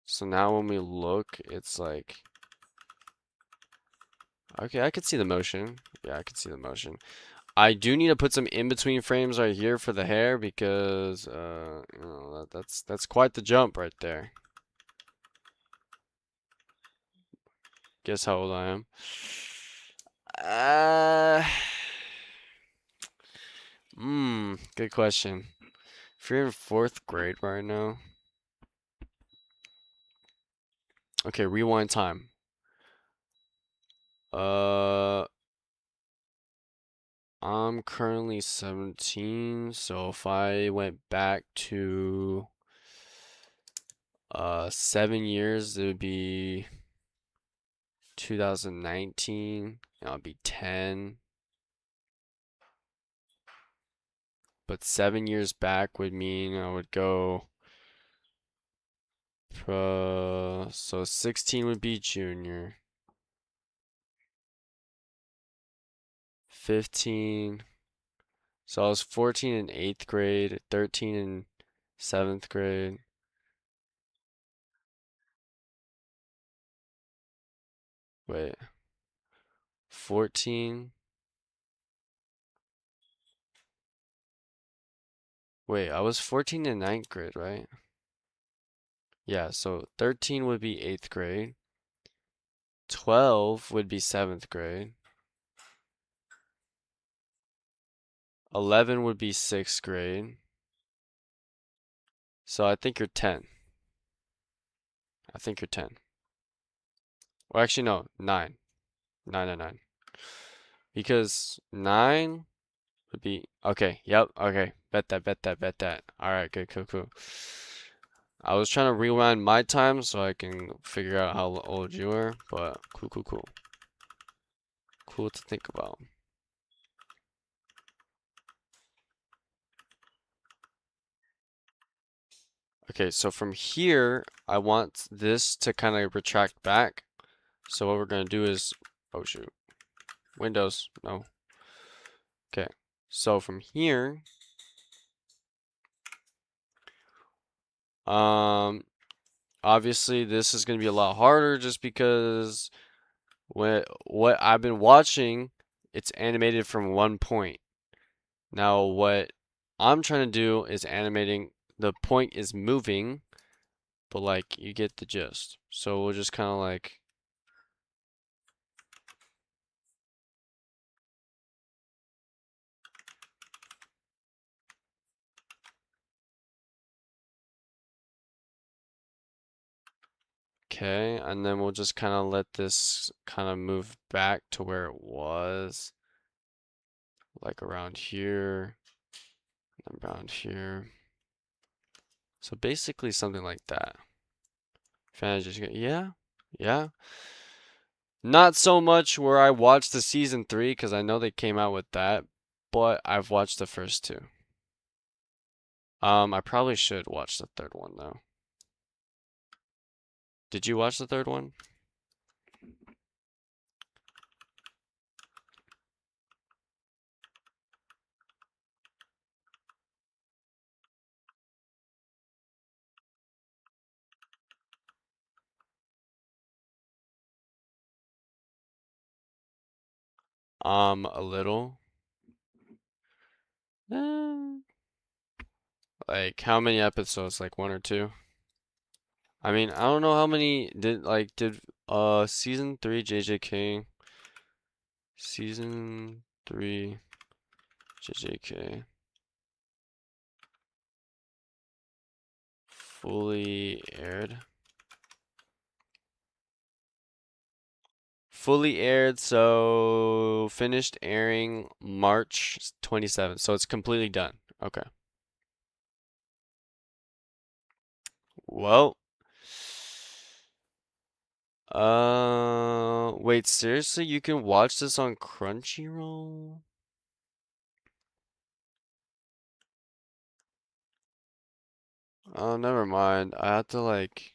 So now when we look, it's like, okay, I could see the motion. Yeah, I could see the motion. I do need to put some in-between frames right here for the hair because, you know, that's quite the jump right there. Guess how old I am? Uh, good question. If you're in fourth grade right now, okay, rewind time. Uh, I'm currently 17, so if I went back to 7 years, it would be 2019. I'll be 10. But 7 years back would mean I would go so 16 would be junior. 15. So I was 14 in 8th grade, 13 in 7th grade. Wait, 14. Wait, I was 14 in ninth grade, right? Yeah, so 13 would be 8th grade. 12 would be 7th grade. 11 would be 6th grade. So I think you're 10. I think you're 10. Well, actually, no, 9. 9 and 9. Because 9 would be, okay, yep, okay. Bet that, bet that, bet that. All right, good, cool, cool. I was trying to rewind my time so I can figure out how old you are, but cool, cool, cool. Cool to think about. Okay, so from here, I want this to kind of retract back. So what we're going to do is, oh shoot, Windows, no. Okay, so from here, um, obviously this is going to be a lot harder just because what I've been watching, it's animated from one point. Now what I'm trying to do is animating, the point is moving, but like you get the gist. So we'll just kind of like, okay, and then we'll just kind of let this kind of move back to where it was, like around here, and around here. So basically something like that. Yeah, yeah. Not so much where I watched the season 3 because I know they came out with that, but I've watched the first two. I probably should watch the third one though. Did you watch the third one? A little. Eh, like how many episodes? Like one or two? I mean, I don't know how many did season 3 JJK, season 3 JJK fully aired. Fully aired, so finished airing March 27th. So it's completely done. Okay. Well, wait, seriously? You can watch this on Crunchyroll? Oh, never mind. I have to like,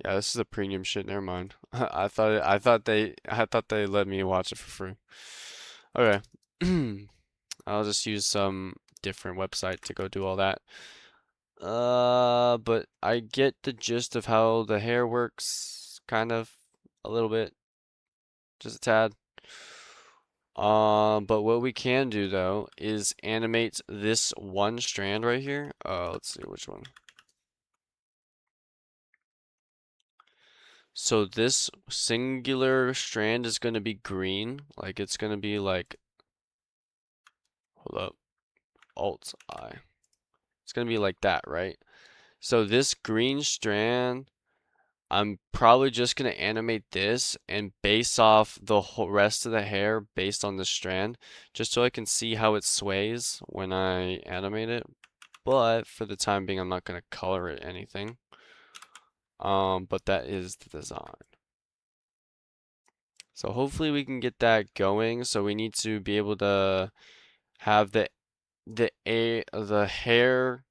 yeah, this is a premium shit. Never mind. I thought they let me watch it for free. Okay. I'll just use some different website to go do all that. But I get the gist of how the hair works, kind of, a little bit, just a tad. But what we can do though is animate this one strand right here. Let's see which one. So this singular strand is going to be green, like it's going to be like, hold up, Alt I. It's going to be like that, right? So this green strand, I'm probably just going to animate this and base off the whole rest of the hair based on the strand, just so I can see how it sways when I animate it. But for the time being, I'm not going to color it anything. But that is the design. So hopefully we can get that going. So we need to be able to have the hair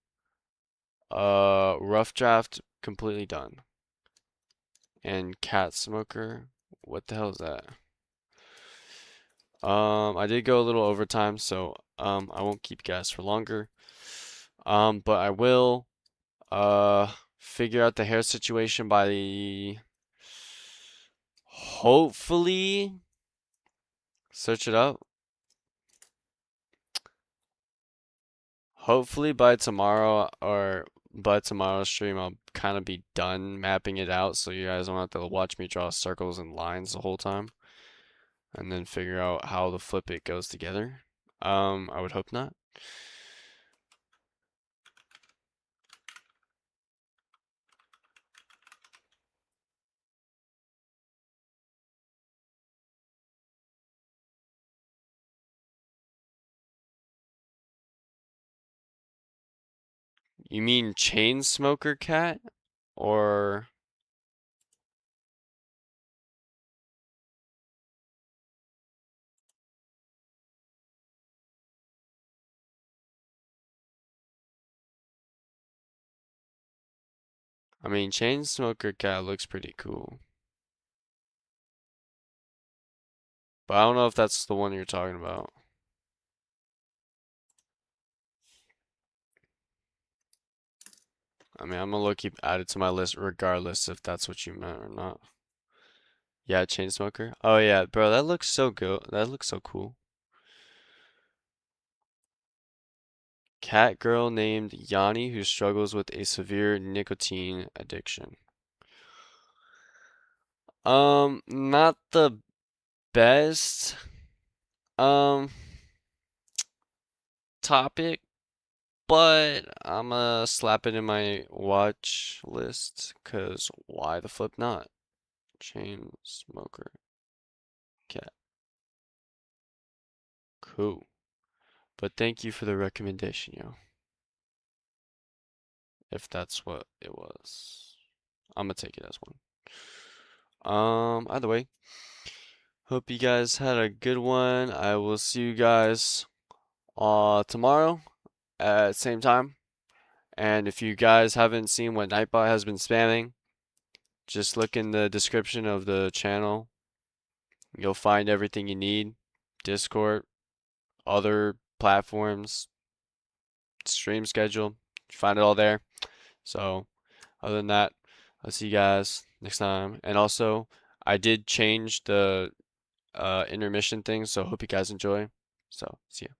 rough draft completely done. And cat smoker, what the hell is that? I did go a little overtime, so I won't keep gas for longer. But I will figure out the hair situation by the hopefully search it up. hopefully by tomorrow or by tomorrow's stream, I'll kind of be done mapping it out so you guys don't have to watch me draw circles and lines the whole time and then figure out how the flip it goes together. I would hope not. You mean chain smoker cat or I mean chain smoker cat looks pretty cool. But I don't know if that's the one you're talking about. I mean, I'm gonna look keep added to my list regardless if that's what you meant or not. Yeah, chain smoker. Oh yeah, bro, that looks so good. That looks so cool. Cat girl named Yanni who struggles with a severe nicotine addiction. Not the best um topic, but I'm gonna slap it in my watch list, 'cause why the flip not? Chain smoker cat. Cool. But thank you for the recommendation, yo. If that's what it was. I'm gonna take it as one. Either way, hope you guys had a good one. I will see you guys tomorrow at same time. And if you guys haven't seen what Nightbot has been spamming, just look in the description of the channel. You'll find everything you need. Discord, other platforms, stream schedule. You find it all there. So, other than that, I'll see you guys next time. And also, I did change the intermission thing, so hope you guys enjoy. So, see ya.